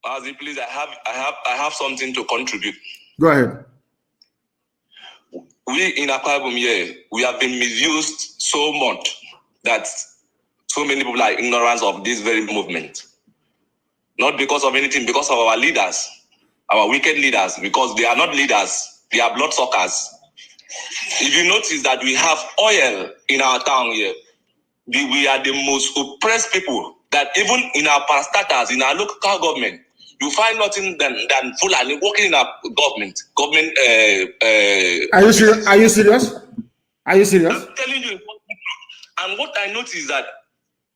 Mazi, please, I have something to contribute. Go ahead. We in Akwa Ibom here, we have been misused so much that so many people are ignorant of this very movement. Not because of anything, because of our leaders, our wicked leaders, because they are not leaders, they are bloodsuckers. If you notice that we have oil in our town here, we are the most oppressed people, that even in our parastatals, in our local government, you find nothing than Fulani working in our government. Are you serious? Are you serious? Are you serious? I'm telling you. And what I notice is that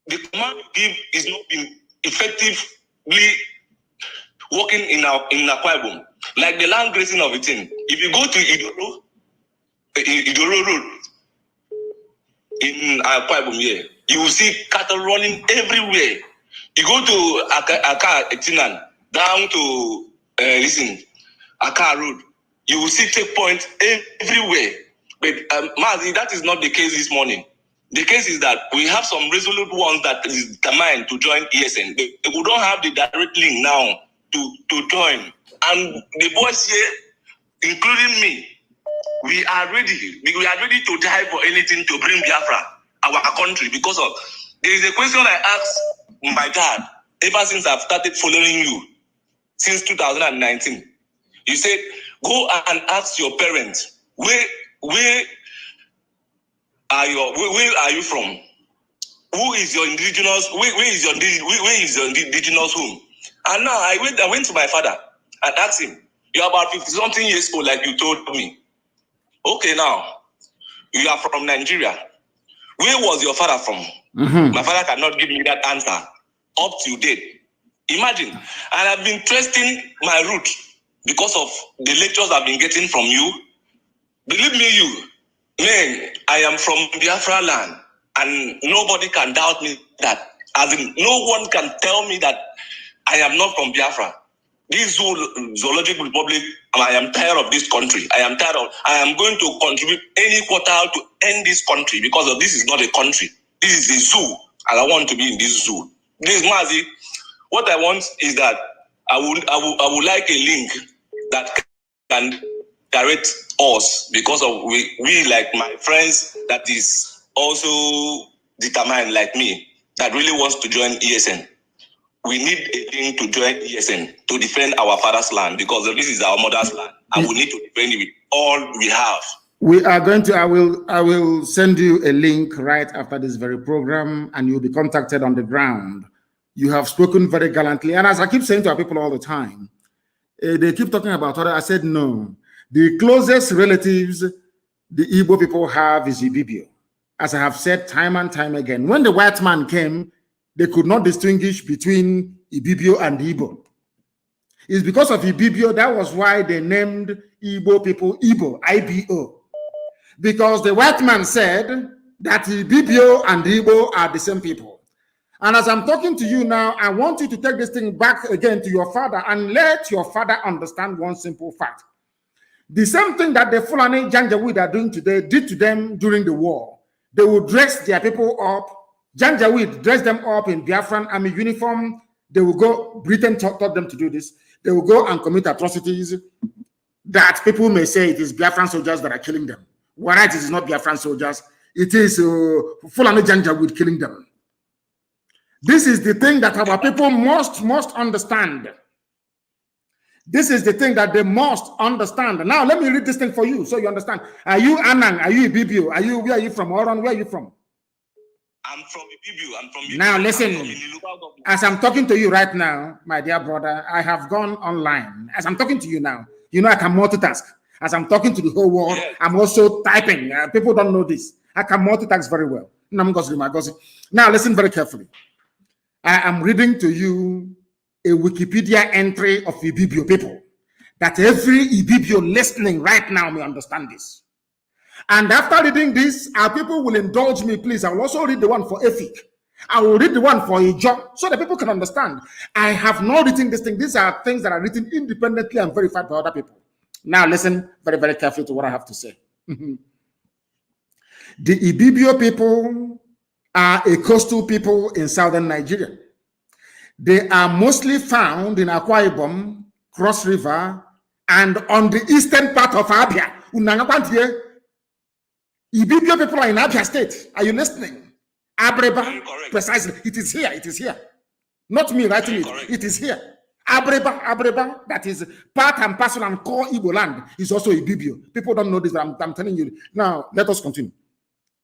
the command we give is not being effectively working in Akwa Ibom. Like the land grazing of a thing. If you go to Idoro Road in Akwa Ibom here, you will see cattle running everywhere. You go to Etinan, down to Aka Road, you will see checkpoints everywhere. But Mazi, that is not the case this morning. The case is that we have some resolute ones that is determined to join ESN. We don't have the direct link now to join. And the boys here, including me, we are ready. We are ready to die for anything to bring Biafra, our country. Because of there is a question I asked my dad ever since I've started following you since 2019. You said, go and ask your parents where are you from? Who is your indigenous? Where is your indigenous home? And now I went to my father and asked him, "You're about 50-something years old, like you told me. Okay, now, you are from Nigeria. Where was your father from?" My father cannot give me that answer up to date. Imagine. And I've been trusting my root because of the lectures I've been getting from you. Believe me, man, I am from Biafra land, and nobody can doubt me that. As in, no one can tell me that I am not from Biafra. This zoological republic, I am tired of this country. I am going to contribute any quarter to end this country, because of this is not a country. This is a zoo, and I want to be in this zoo. This Mazi, what I want is that I would like a link that can direct us, because of we like my friends that is also determined like me, that really wants to join ESN. We need a link to join ESN to defend our father's land, because this is our mother's land, and we need to defend it with all we have. We are going to, I will send you a link right after this very program, and you'll be contacted on the ground. You have spoken very gallantly. And as I keep saying to our people all the time, they keep talking about other. I said, no. The closest relatives the Igbo people have is Ibibio. As I have said time and time again, when the white man came, they could not distinguish between Ibibio and Igbo. It's because of Ibibio, that was why they named Igbo people Igbo, IBO. Because the white man said that Ibibio and Igbo are the same people. And as I'm talking to you now, I want you to take this thing back again to your father and let your father understand one simple fact. The same thing that the Fulani Janjaweed are doing today did to them during the war. They would dress their people up. Janjaweed dress them up in Biafran army uniform. They will go, Britain taught them to do this. They will go and commit atrocities that people may say it is Biafran soldiers that are killing them. Whereas it is not Biafran soldiers. It is Fulani Janjaweed killing them. This is the thing that our people must understand. This is the thing that they must understand. Now, let me read this thing for you so you understand. Are you Anang? Are you Ibibio? Where are you from? Oron, where are you from? I'm from Ibibio. I'm from Ibibio. Now, listen. As I'm talking to you right now, my dear brother, I have gone online. As I'm talking to you now, you know I can multitask. As I'm talking to the whole world, yes. I'm also typing. People don't know this. I can multitask very well. Now, listen very carefully. I am reading to you a Wikipedia entry of Ibibio people, that every Ibibio listening right now may understand this. And after reading this, our people will indulge me, please. I will also read the one for Efik. I will read the one for Ijo, so that people can understand. I have not written this thing. These are things that are written independently and verified by other people. Now listen very, very carefully to what I have to say. The Ibibio people are a coastal people in southern Nigeria. They are mostly found in Akwa Ibom, Cross River, and on the eastern part of Abia. Ibibio people are in Abia State. Are you listening? Abreba, precisely. It is here. It is here. Not me writing it. It is here. Abreba, that is part and parcel and core Igbo land, is also Ibibio. People don't know this, but I'm telling you. Now, let us continue.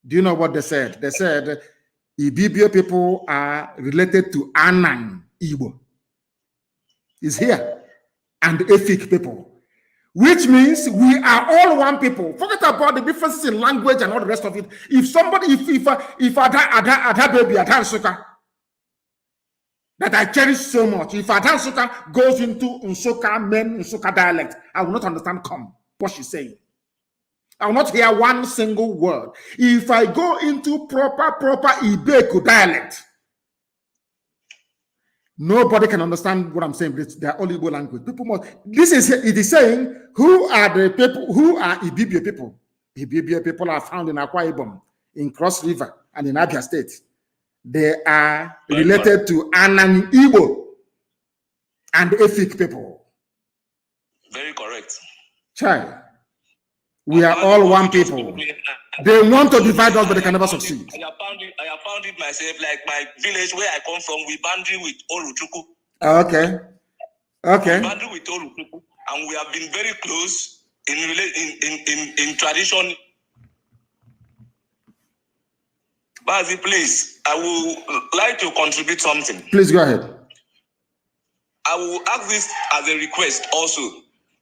Do you know what they said? They said Ibibio people are related to Anang Igbo. Is here. And Efik people. Which means we are all one people. Forget about the differences in language and all the rest of it. If somebody, if Ada baby, Ada Nsuka, that I cherish so much, if Ada Nsuka goes into Nsuka dialect, I will not understand what she's saying. I will not hear one single word. If I go into proper Ibeku dialect, nobody can understand what I'm saying. They are all Igbo language. People must. It is saying, who are the people? Who are Ibibio people? Ibibio people are found in Akwa Ibom, in Cross River, and in Abia State. They are related to Anang Igbo and Efik people. Very correct. Child. We are all one people. They want to divide us, but they can never succeed. I have found it myself, like my village where I come from, we boundary with Oluchuku. Okay. We boundary with Oluchuku, and we have been very close in tradition. Mazi, please, I would like to contribute something. Please go ahead. I will ask this as a request also.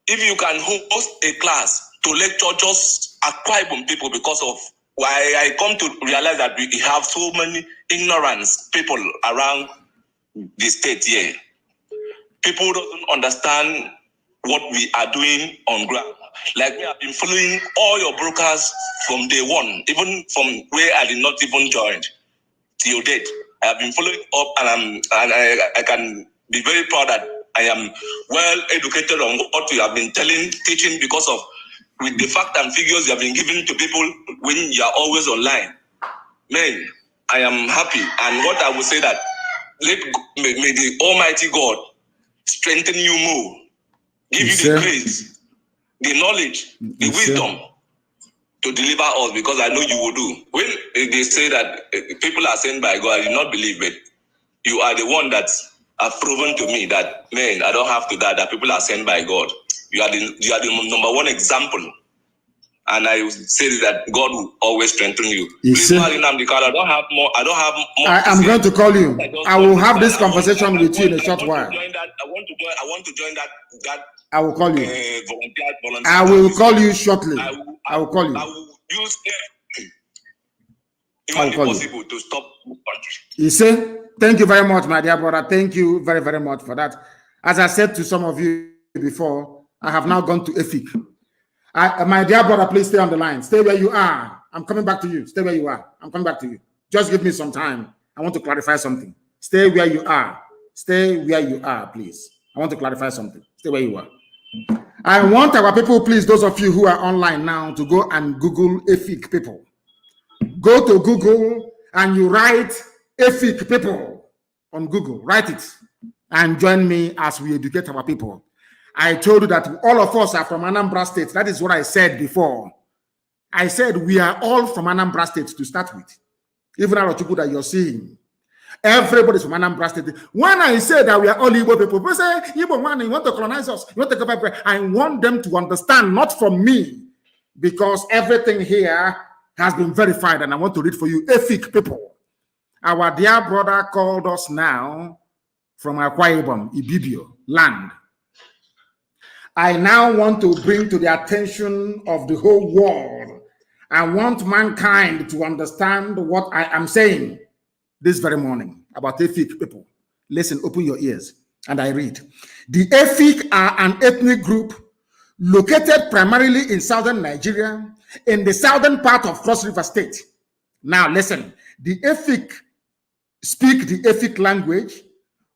If you can host a class to lecture just Akwa Ibom people, because of why I come to realize that we have so many ignorance people around the state here. People don't understand what we are doing on ground. Like me, I've been following all your brokers from day one, even from where I did not even join till date. I have been following up, and I can be very proud that I am well educated on what you have been teaching, because of with the fact and figures you have been giving to people when you are always online. Man, I am happy, and what I will say that may the Almighty God strengthen you more, give you the grace, the knowledge, the wisdom to deliver us, because I know you will do. When they say that people are sent by God, I do not believe it. You are the one that have proven to me that, man, I don't have to that people are sent by God. You are the number one example. And I say that God will always strengthen you. Please, Mazi Nnamdi Kanu, I don't have more. I'm going to call you. I will have this conversation with you in a short while. I want to join that. I will call you. Volunteer. I will call you shortly. I will call you. I will use humanly possible to stop the country. You see, thank you very much, my dear brother. Thank you very, very much for that. As I said to some of you before, I have now gone to EFIC. My dear brother, please stay on the line. Stay where you are. I'm coming back to you. Stay where you are. I'm coming back to you. Just give me some time. I want to clarify something. Stay where you are. Stay where you are, please. I want to clarify something. Stay where you are. I want our people, please, those of you who are online now, to go and Google EFIC people. Go to Google and you write EFIC people on Google. Write it and join me as we educate our people. I told you that all of us are from Anambra State. That is what I said before. I said we are all from Anambra State to start with. Even our people that you're seeing. Everybody's from Anambra State. When I say that we are all Igbo people, people say, Igbo man, you want to colonize us. You want to go back. I want them to understand, not from me, because everything here has been verified, and I want to read for you. EFIC people. Our dear brother called us now from Akwa Ibom, Ibibio land. I now want to bring to the attention of the whole world. I want mankind to understand what I am saying this very morning about EFIC people. Listen, open your ears, and I read. The EFIC are an ethnic group located primarily in southern Nigeria, in the southern part of Cross River State. Now listen, the EFIC speak the EFIC language,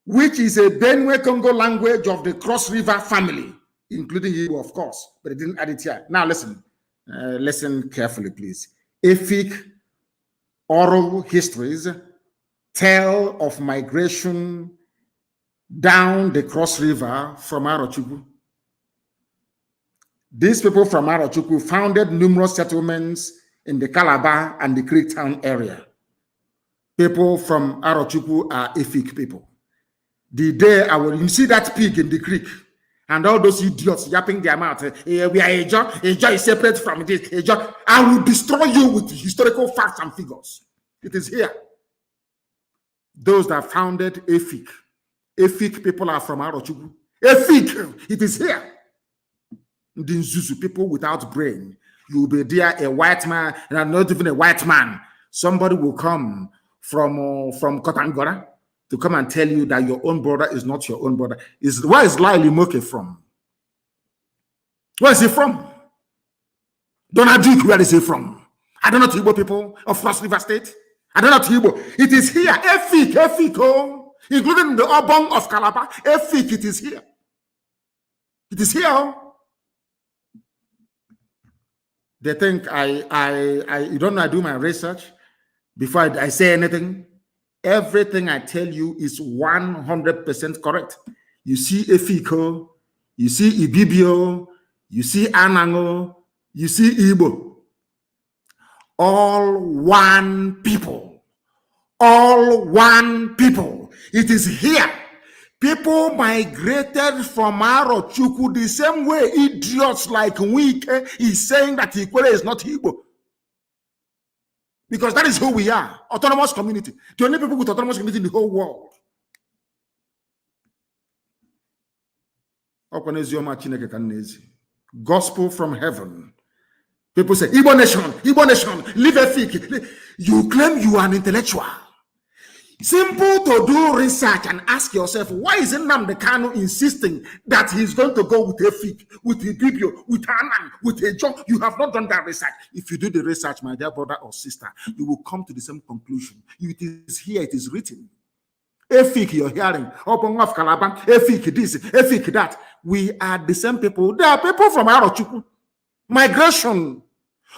which is a Benue-Congo language of the Cross River family, including Igbo, of course, but it didn't add it here. Now listen, listen carefully, please. EFIC oral histories tell of migration down the Cross River from Arochukwu. These people from Arochukwu founded numerous settlements in the Calabar and the Creek Town area. People from Arochukwu are EFIC people. The day you see that pig in the creek, and all those idiots yapping their mouth, we are Ejo is separate from this. Ejo, I will destroy you with historical facts and figures. It is here. Those that founded EFIC. EFIC people are from Arochukwu. EFIC, it is here. The Nzuzu people without brain. You will be there, a white man, and not even a white man. Somebody will come from Kotangora to come and tell you that your own brother is not your own brother. Where is Laili Moke from? Where is he from? Donald Duke, where is he from? I don't know Igbo people of Cross River State. I don't know Igbo. It is here. EFIC, oh, including the Obong of Calabar. EFIC, it is here. It is here. Oh. They think you don't know I do my research before I say anything. Everything I tell you is 100% correct. You see Efiko, you see Ibibio, you see Anango, you see Igbo. All one people. All one people. It is here. People migrated from Arochukwu the same way idiots like Wike is saying that Ikwere is not Igbo. Because that is who we are. Autonomous community. The only people with autonomous community in the whole world. Gospel from heaven. People say, Igbo nation, live a fake. You claim you are an intellectual. Simple to do research and ask yourself, why is Nnamdi Kanu insisting that he's going to go with a fig, with a bibio, with Anan, with a job? You have not done that research. If you do the research, my dear brother or sister, you will come to the same conclusion. It is here, it is written. A fig you're hearing, open of Calaban, a fig this, a fig that. We are the same people. There are people from Arochukwu. Migration.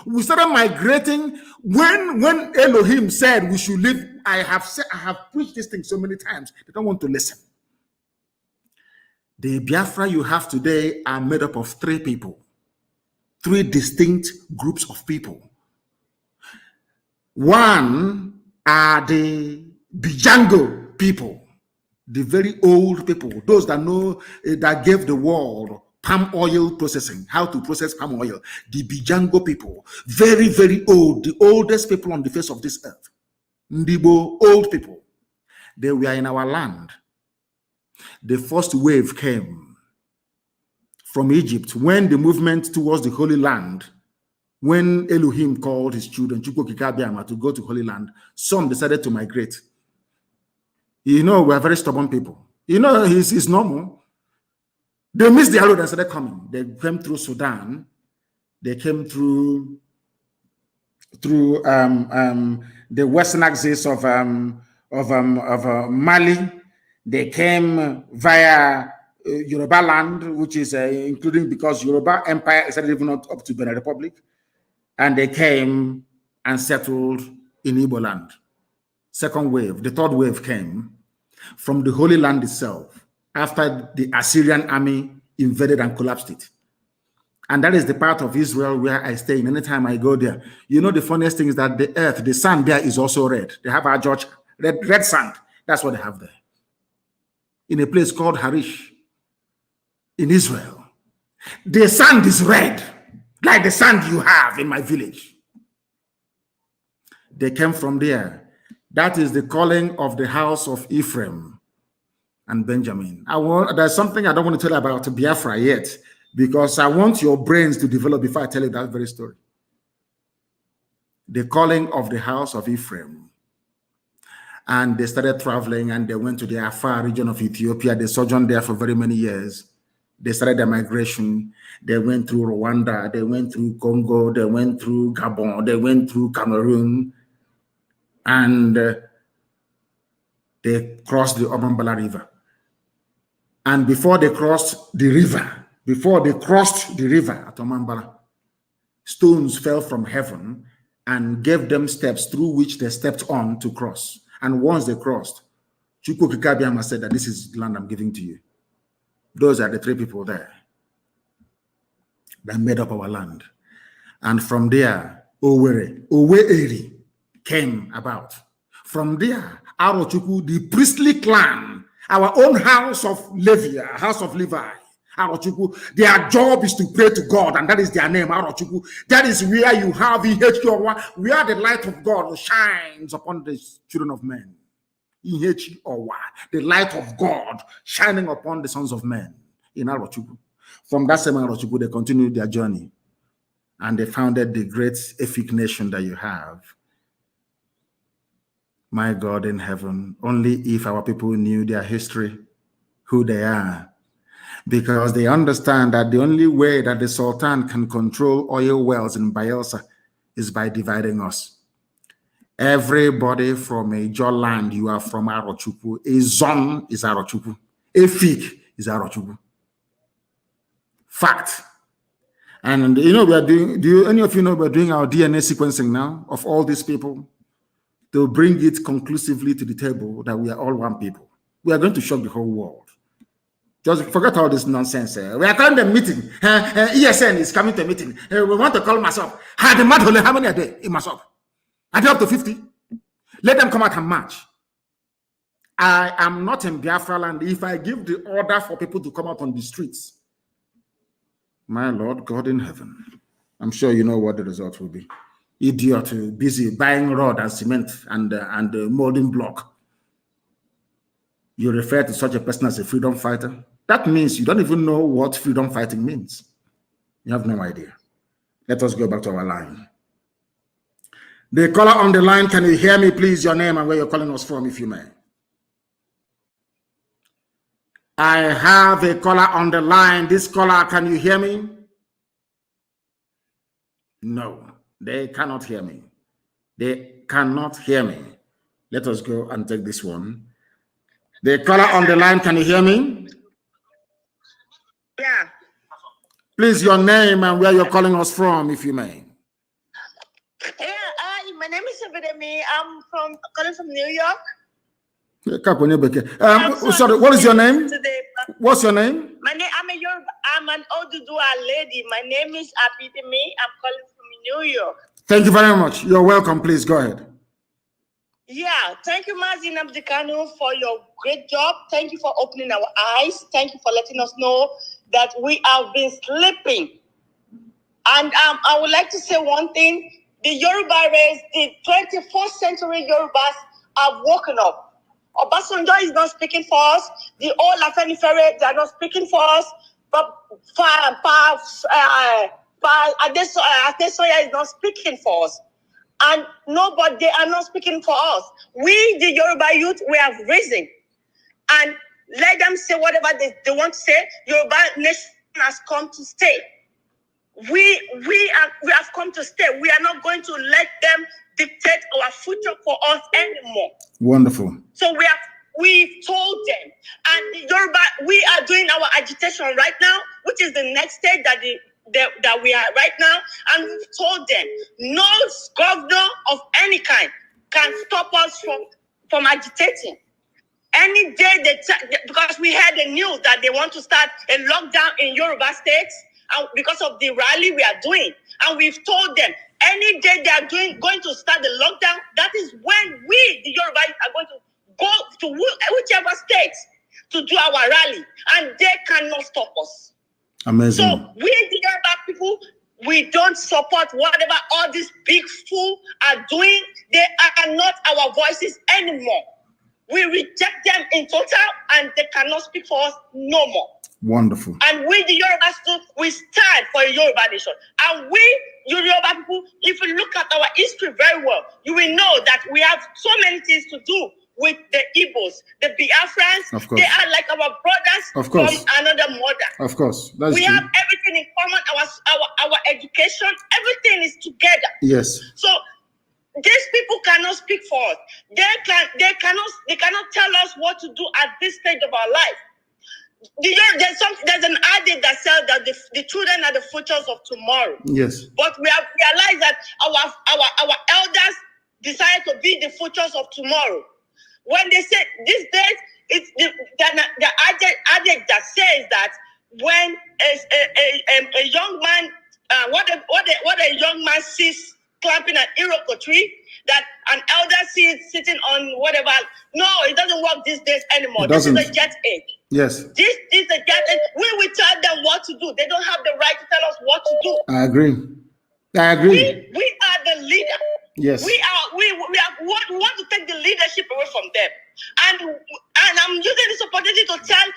We started migrating when Elohim said we should live. I have preached this thing so many times. They don't want to listen. The Biafra you have today are made up of three people, three distinct groups of people. One are the Bijango people, the very old people, those that know that gave the world palm oil processing, how to process palm oil. The Bijango people, very, very old, the oldest people on the face of this earth. Ndibo, old people. They were in our land. The first wave came from Egypt when the movement towards the Holy Land, when Elohim called his children to go to Holy Land, some decided to migrate. You know, we're very stubborn people. You know, it's normal. They missed the road and started coming. They came through Sudan. They came through the western axis of Mali. They came via Yoruba land, which is including because Yoruba Empire is even not up to Benin Republic, and they came and settled in Igbo land. Second wave, the third wave came from the Holy Land itself, after the Assyrian army invaded and collapsed it. And that is the part of Israel where I stay in. Anytime I go there, you know, the funniest thing is that the earth, the sand there is also red. They have our George, red sand. That's what they have there. In a place called Harish, in Israel. The sand is red, like the sand you have in my village. They came from there. That is the calling of the house of Ephraim and Benjamin. There's something I don't want to tell you about Biafra yet, because I want your brains to develop before I tell you that very story. The calling of the house of Ephraim. And they started traveling and they went to the Afar region of Ethiopia. They sojourned there for very many years. They started their migration. They went through Rwanda. They went through Congo. They went through Gabon. They went through Cameroon. And they crossed the Obambala River. And before they crossed the river at Omambala, stones fell from heaven and gave them steps through which they stepped on to cross. And once they crossed, Chukwu Kikabiama said that this is the land I'm giving to you. Those are the three people there that made up our land. And from there, Owe-Eri came about. From there, Arochukwu, the priestly clan, our own house of Levi, Arochukwu, their job is to pray to God, and that is their name, Arochukwu. That is where you have where the light of God shines upon the children of men. The light of God shining upon the sons of men in Arochukwu. From that same Arochukwu, they continued their journey, and they founded the great Efik nation that you have. My God in heaven, only if our people knew their history, who they are, because they understand that the only way that the Sultan can control oil wells in Bayelsa is by dividing us. Everybody from a Jaw land, you are from Arochukwu. A Zon is Arochukwu. Efik is Arochukwu. Fact. And you know, we are doing, any of you know we're doing our DNA sequencing now of all these people, to bring it conclusively to the table that we are all one people. We are going to shock the whole world. Just forget all this nonsense. We are calling the meeting. ESN is coming to a meeting. We want to call Masop. How many are there in Masop? Are they up to 50? Let them come out and march. I am not in Biafra land. If I give the order for people to come out on the streets, my Lord God in heaven, I'm sure you know what the result will be. Idiot, busy buying rod and cement and molding block. You refer to such a person as a freedom fighter? That means you don't even know what freedom fighting means. You have no idea. Let us go back to our line. The caller on the line, can you hear me, please? Your name and where you're calling us from, if you may. I have a caller on the line. This caller, can you hear me? No, they cannot hear me. They cannot hear me. Let us go and take this one. The caller on the line, can you hear me? Yeah. Please, your name and where you're calling us from, if you may. Yeah, my name is Abedemi. I'm calling from New York. Sorry, what is your name? What's your name? My name, I'm an Oduduwa lady. My name is Abedemi. I'm calling from New York. Thank you very much. You're welcome. Please go ahead. Yeah, thank you, Mazi Nnamdi Kanu, for your great job. Thank you for opening our eyes. Thank you for letting us know that we have been sleeping. And I would like to say one thing. The Yoruba race, the 21st century Yorubas have woken up. Obasanjo is not speaking for us. The old Afenifere, they are not speaking for us. But Adesoya is not speaking for us. And nobody, they are not speaking for us. We, the Yoruba youth, we have risen. And let them say whatever they want to say. Yoruba nation has come to stay. We have come to stay. We are not going to let them dictate our future for us anymore. Wonderful. So we've told them, and the Yoruba, we are doing our agitation right now, which is the next stage that we are right now, and we've told them no governor of any kind can stop us from agitating. Any day because we had the news that they want to start a lockdown in Yoruba states. Because of the rally we are doing, and we've told them any day they are going to start the lockdown, that is when we, the Yoruba, are going to go to whichever states to do our rally, and they cannot stop us. Amazing. So we, the Yoruba people, we don't support whatever all these big fools are doing. They are not our voices anymore. We reject them in total, and they cannot speak for us no more. Wonderful. And we, the Yoruba, we stand for a Yoruba nation. And we, Yoruba people, if you look at our history very well, you will know that we have so many things to do with the Igbos, the Biafrans. Of course. They are like our brothers of course. from another mother. Of course. That's we true. have everything in common, our education, everything is together. Yes. So these people cannot speak for us. They cannot tell us what to do at this stage of our life. There's an adage that says that the children are the futures of tomorrow. Yes. But we have realized that our elders decided to be the futures of tomorrow. When they say these days, it's the adage that says that when a young man, what a young man sees clamping an iroko tree, that an elder sees sitting on whatever. No, it doesn't work these days anymore. This is a jet age. Yes. This is a jet age. We will tell them what to do. They don't have the right to tell us what to do. I agree. We are the leader. Yes. We want to take the leadership away from them. And I'm using this opportunity to tell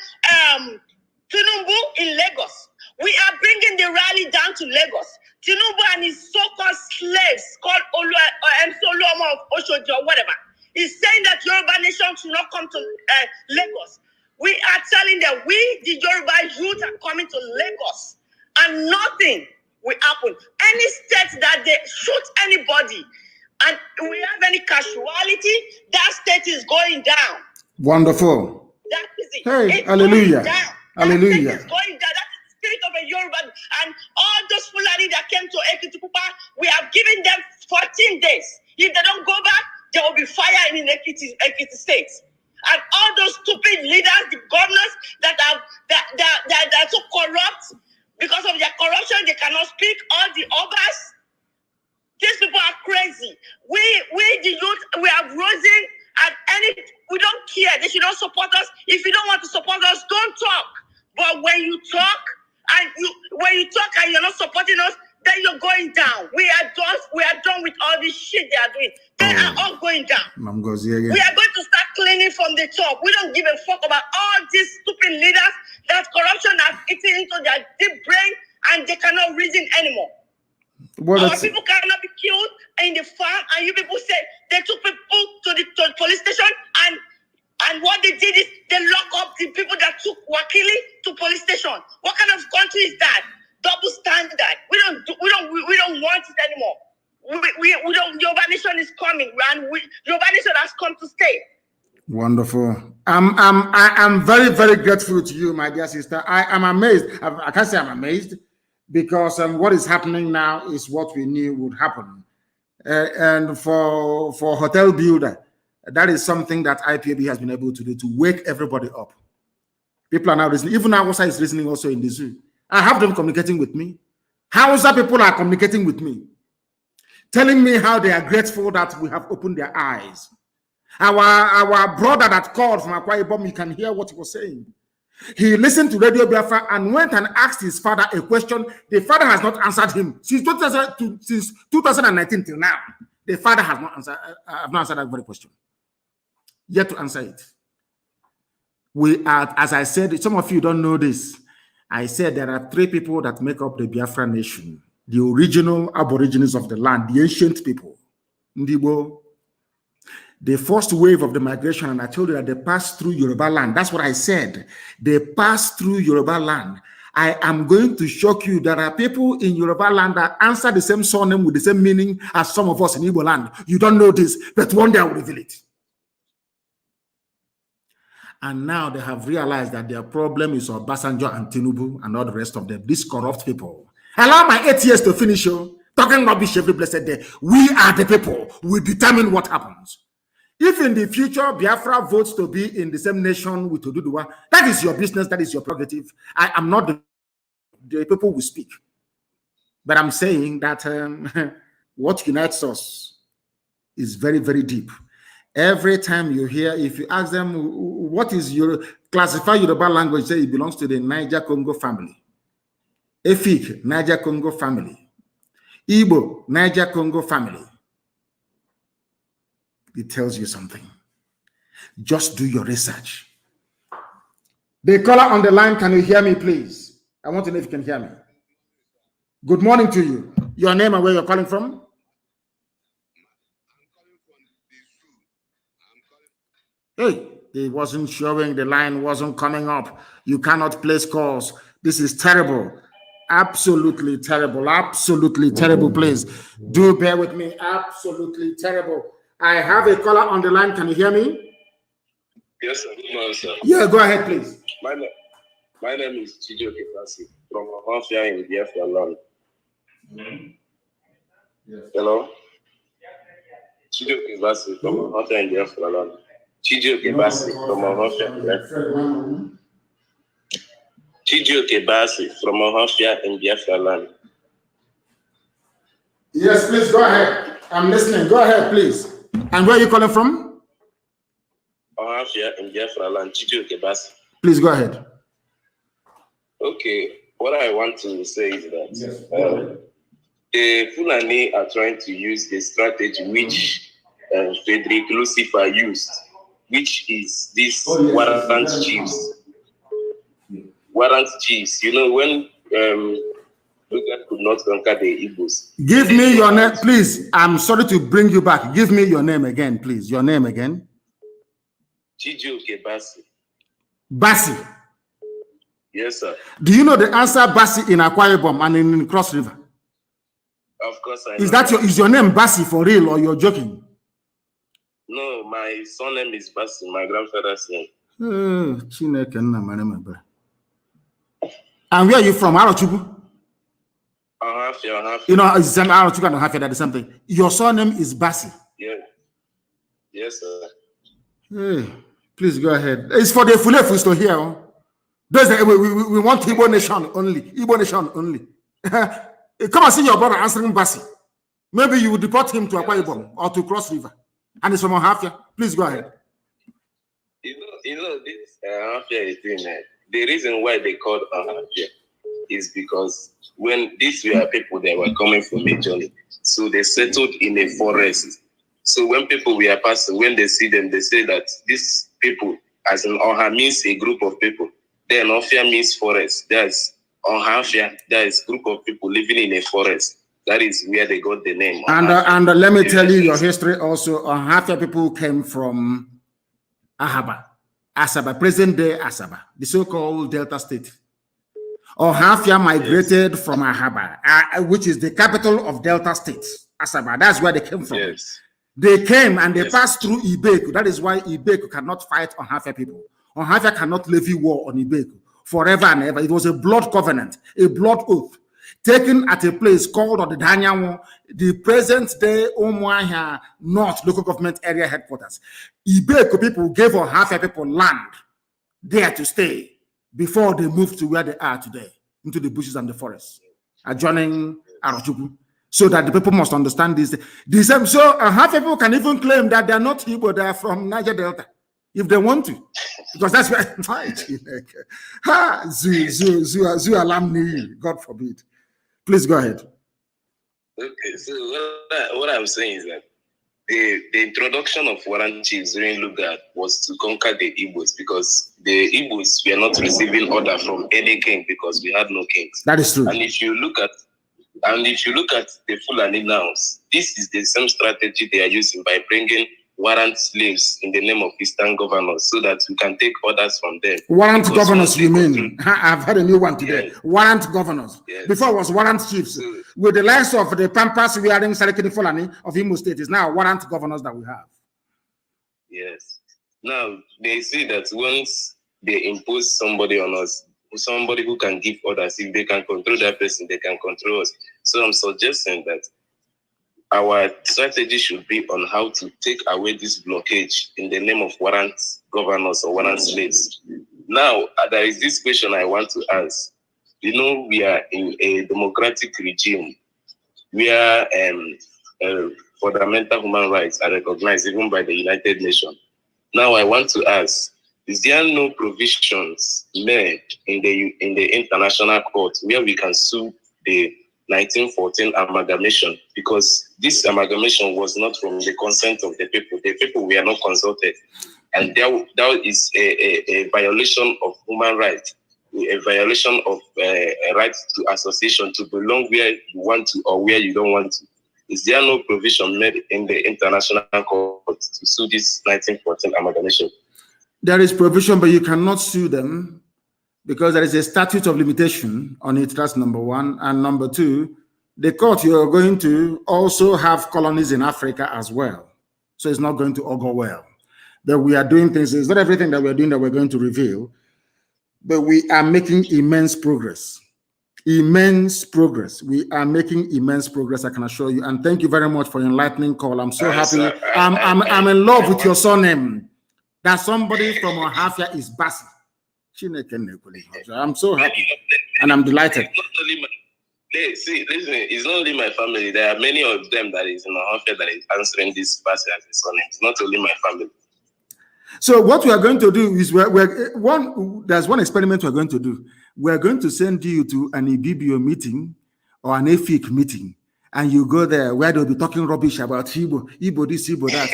Tinubu in Lagos. We are bringing the rally down to Lagos. Tinubu and his so-called slaves called Oluomo of Oshoji or whatever. He's saying that Yoruba nation should not come to Lagos. We are telling them we, the Yoruba youth, are coming to Lagos, and nothing will happen. Any state that they shoot anybody and we have any casualty, that state is going down. Wonderful. That is it. Hey, it's hallelujah. Hallelujah. That state is going down. That is the spirit of a Yoruba. And all those Fulani that came to Ekiti-Pupa, we have given them 14 days. If they don't go back, there will be fire in Ekiti State. And all those stupid leaders, the governors that are so corrupt, because of their corruption, they cannot speak. All the obas, these people are crazy. We the youth, we have risen at we don't care. They should not support us. If you don't want to support us, don't talk. But when you talk and you're not supporting us, then you're going down. We are done with all this shit they are doing. They are all going down. We are going to start cleaning from the top. We don't give a fuck about all these stupid leaders that corruption has eaten into their deep brain and they cannot reason anymore. Well, our people cannot be killed in the farm, and you people say they took people to the police station, and what they did is they lock up the people that took Wakili to police station. What kind of country is that? Double standard. We don't want it anymore. We don't. Yoruba Nation is coming, and Yoruba Nation has come to stay. Wonderful. I'm very, very grateful to you, my dear sister. I am amazed. I can't say I'm amazed, because what is happening now is what we knew would happen. And for hotel builder, that is something that IPAB has been able to do, to wake everybody up. People are now listening. Even Hausa is listening also in the zoo. I have them communicating with me. Hausa people are communicating with me, telling me how they are grateful that we have opened their eyes. Our brother that called from Akwa Ibom, you can hear what he was saying. He listened to Radio Biafra and went and asked his father a question. The father has not answered him since 2019 till now. The father has not answered that very question. Yet to answer it. We are, as I said, some of you don't know this. I said there are 3 people that make up the Biafra nation: the original aborigines of the land, the ancient people, Ndibo. The first wave of the migration, and I told you that they passed through Yoruba land. That's what I said. They passed through Yoruba land. I am going to shock you. There are people in Yoruba land that answer the same surname with the same meaning as some of us in Igbo land. You don't know this, but one day I will reveal it. And now they have realized that their problem is Obasanjo and Tinubu and all the rest of them, these corrupt people. Allow my 8 years to finish, talking rubbish every blessed day. We are the people. We determine what happens. If in the future Biafra votes to be in the same nation with Oduduwa, that is your business, that is your prerogative. I am not the people who speak. But I'm saying that what unites us is very, very deep. Every time you hear, if you ask them, what is your, classify Yoruba language, say it belongs to the Niger-Congo family. Efik, Niger-Congo family. Igbo, Niger-Congo family. It tells you something. Just do your research. The caller on the line, can you hear me, please? I want to know if you can hear me. Good morning to you. Your name and where you're calling from? Hey, it wasn't showing. The line wasn't coming up. You cannot place calls. This is terrible. Absolutely terrible. Absolutely terrible, please. Do bear with me. Absolutely terrible. I have a caller on the line. Can you hear me? Yes, sir. No, sir. Yeah, go ahead, please. My name is Chijo Kepasi from Ohafia in Biafra land. Yes. Hello? Chijo Kepasi from Ohafia in Biafra land. Chijo Kepasi from Ohafia in Biafra land. Chijo Kepasi from Ohafia in Biafra land. Yes, please go ahead. I'm listening. Go ahead, please. And where are you calling from? Ohafia in Biafra land. Chijo Kepasi. Please go ahead. Okay, what I want to say is that the Fulani are trying to use the strategy which Frederick Lucifer used, which is this warrant chiefs. Warrant chiefs, you know, when Lugan could not conquer the Igbos. Give me your name, please. I'm sorry to bring you back. Give me your name again, please. Your name again. Chijioke Basi. Basi. Yes, sir. Do you know the answer Basi in Akwa Ibom and in Cross River? Of course I know. Is your name Basi for real or you're joking? No, my surname is Basi, my grandfather's name. And where are you from? Arochubu? Ohafia. You know, it's Arochubu and Ohafia, that is something. Your surname is Basi. Yeah. Yes, sir. Hey, please go ahead. It's for the Fulefus to hear. We want Igbo nation only. Igbo nation only. Come and see your brother answering Basi. Maybe you will deport him to Akwa Ibom or to Cross River. And it's from Ohafia. Please go ahead. You know this Ohafia is doing that. The reason why they called Ohafia is because when these were people that were coming from a journey, so they settled in a forest. So when people were passing, when they see them, they say that these people, as in Oha means a group of people. Then Ofia means forest. That's Onhafia. That is group of people living in a forest. That is where they got the name. And let me tell you your history also. Onhafia people came from Ahaba, Asaba, present day Asaba, the so-called Delta State. Onhafia migrated from Ahaba, which is the capital of Delta State, Asaba. That's where they came from. Yes. They came and they passed through Ibeku. That is why Ibeku cannot fight Onhafia people. Onhafia cannot levy war on Ibeku forever and ever. It was a blood covenant, a blood oath, taken at a place called Odedanyawo, the present-day Umuahia North local government area headquarters. Ibeku people gave Onhafia people land there to stay before they moved to where they are today, into the bushes and the forests, adjoining Arochukwu. So that the people must understand this. So half people can even claim that they are not Igbo, they are from Niger Delta, if they want to. Because that's where Zu alumni, God forbid. Please go ahead. Okay, so what I'm saying is that the introduction of warrant chiefs during Lugard was to conquer the Igbos, because the Igbos were not receiving order from any king because we had no kings. That is true. And if you look at the Fulani now, this is the same strategy they are using by bringing warrant slaves in the name of Eastern governors so that we can take orders from them. Warrant governors, you mean? I've had a new one today. Yes. Warrant governors. Yes. Before it was warrant chiefs. So, with the likes of the Pampas wearing Sarikini Fulani of Imo State, is now warrant governors that we have. Yes. Now, they see that once they impose somebody on us, somebody who can give orders, if they can control that person, they can control us. So I'm suggesting that our strategy should be on how to take away this blockage in the name of warrant governors or warrant slaves. Now, there is this question I want to ask. You know, we are in a democratic regime where fundamental human rights are recognized even by the United Nations. Now, I want to ask, is there no provisions made in the international court where we can sue the 1914 amalgamation? Because this amalgamation was not from the consent of the people. The people were not consulted. And that is a violation of human rights, a violation of a right to association, to belong where you want to or where you don't want to. Is there no provision made in the international court to sue this 1914 amalgamation? There is provision, but you cannot sue them because there is a statute of limitation on it. That's number one. And number two, the court, you're going to also have colonies in Africa as well. So it's not going to all go well. But we are doing things. It's not everything that we're doing that we're going to reveal, but we are making immense progress. Immense progress. We are making immense progress, I can assure you. And thank you very much for your enlightening call. I'm so happy. I'm in love with your surname. That somebody from Onhafia is Basi. I'm so happy and I'm delighted. See, listen, it's not only my family. There are many of them that is in Onhafia that is answering this Basi as a surname. It's not only my family. So what we are going to do is there's one experiment we're going to do. We're going to send you to an IBBO meeting or an AFIC meeting, and you go there where they'll be talking rubbish about Igbo this, Igbo that.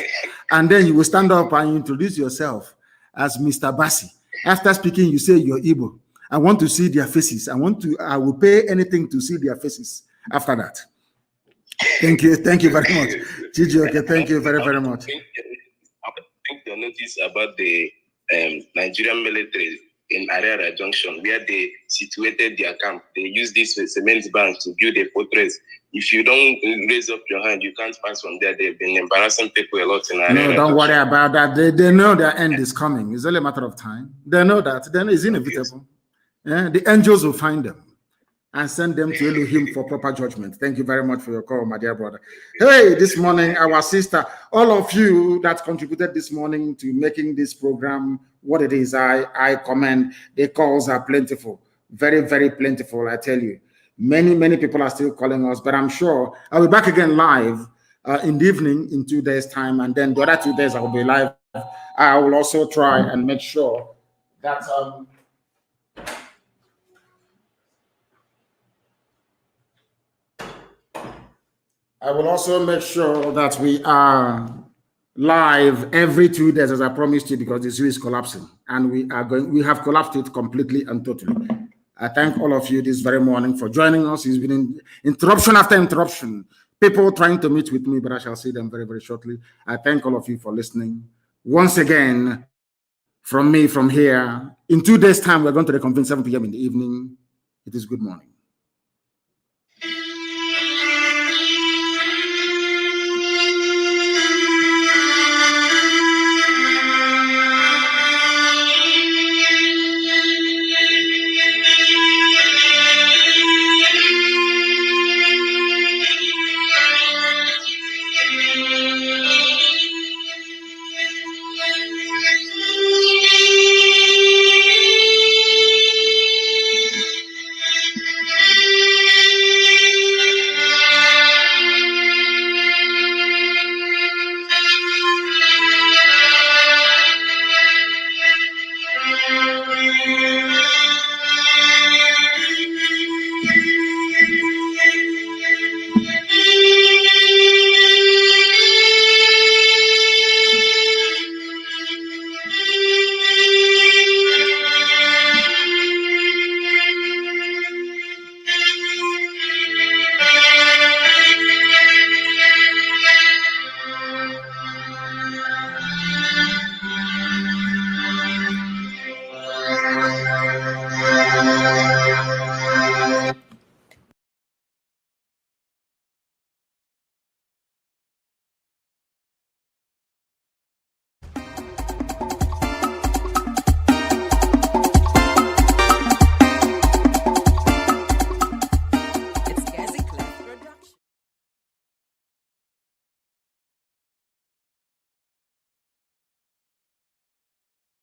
And then you will stand up and introduce yourself as Mr. Basi. After speaking, you say you're Igbo. I want to see their faces. I will pay anything to see their faces after that. Thank you. Thank you very much. Gigi, okay, thank you very, very much. I think the notice about the Nigerian military in Ariara Junction, where they situated their camp. They use this cement bank to build a fortress. If you don't raise up your hand, you can't pass from there. They've been embarrassing people a lot in Ariara. No, don't worry about that. They know their end is coming. It's only a matter of time. They know that. Then it's inevitable. Yeah, the angels will find them and send them to Elohim for proper judgment. Thank you very much for your call, my dear brother. Hey, this morning, our sister, all of you that contributed this morning to making this program what it is, I commend. The calls are plentiful, very, very plentiful, I tell you. Many, many people are still calling us, but I'm sure I'll be back again live in the evening in 2 days' time, and then the other 2 days I will be live. I will also try and make sure that I will also make sure that we are live every 2 days, as I promised you, because the zoo is collapsing, and we have collapsed it completely and totally. I thank all of you this very morning for joining us. It's been interruption after interruption. People trying to meet with me, but I shall see them very, very shortly. I thank all of you for listening. Once again, from me, from here, in 2 days' time, we're going to reconvene 7 p.m. in the evening. It is good morning.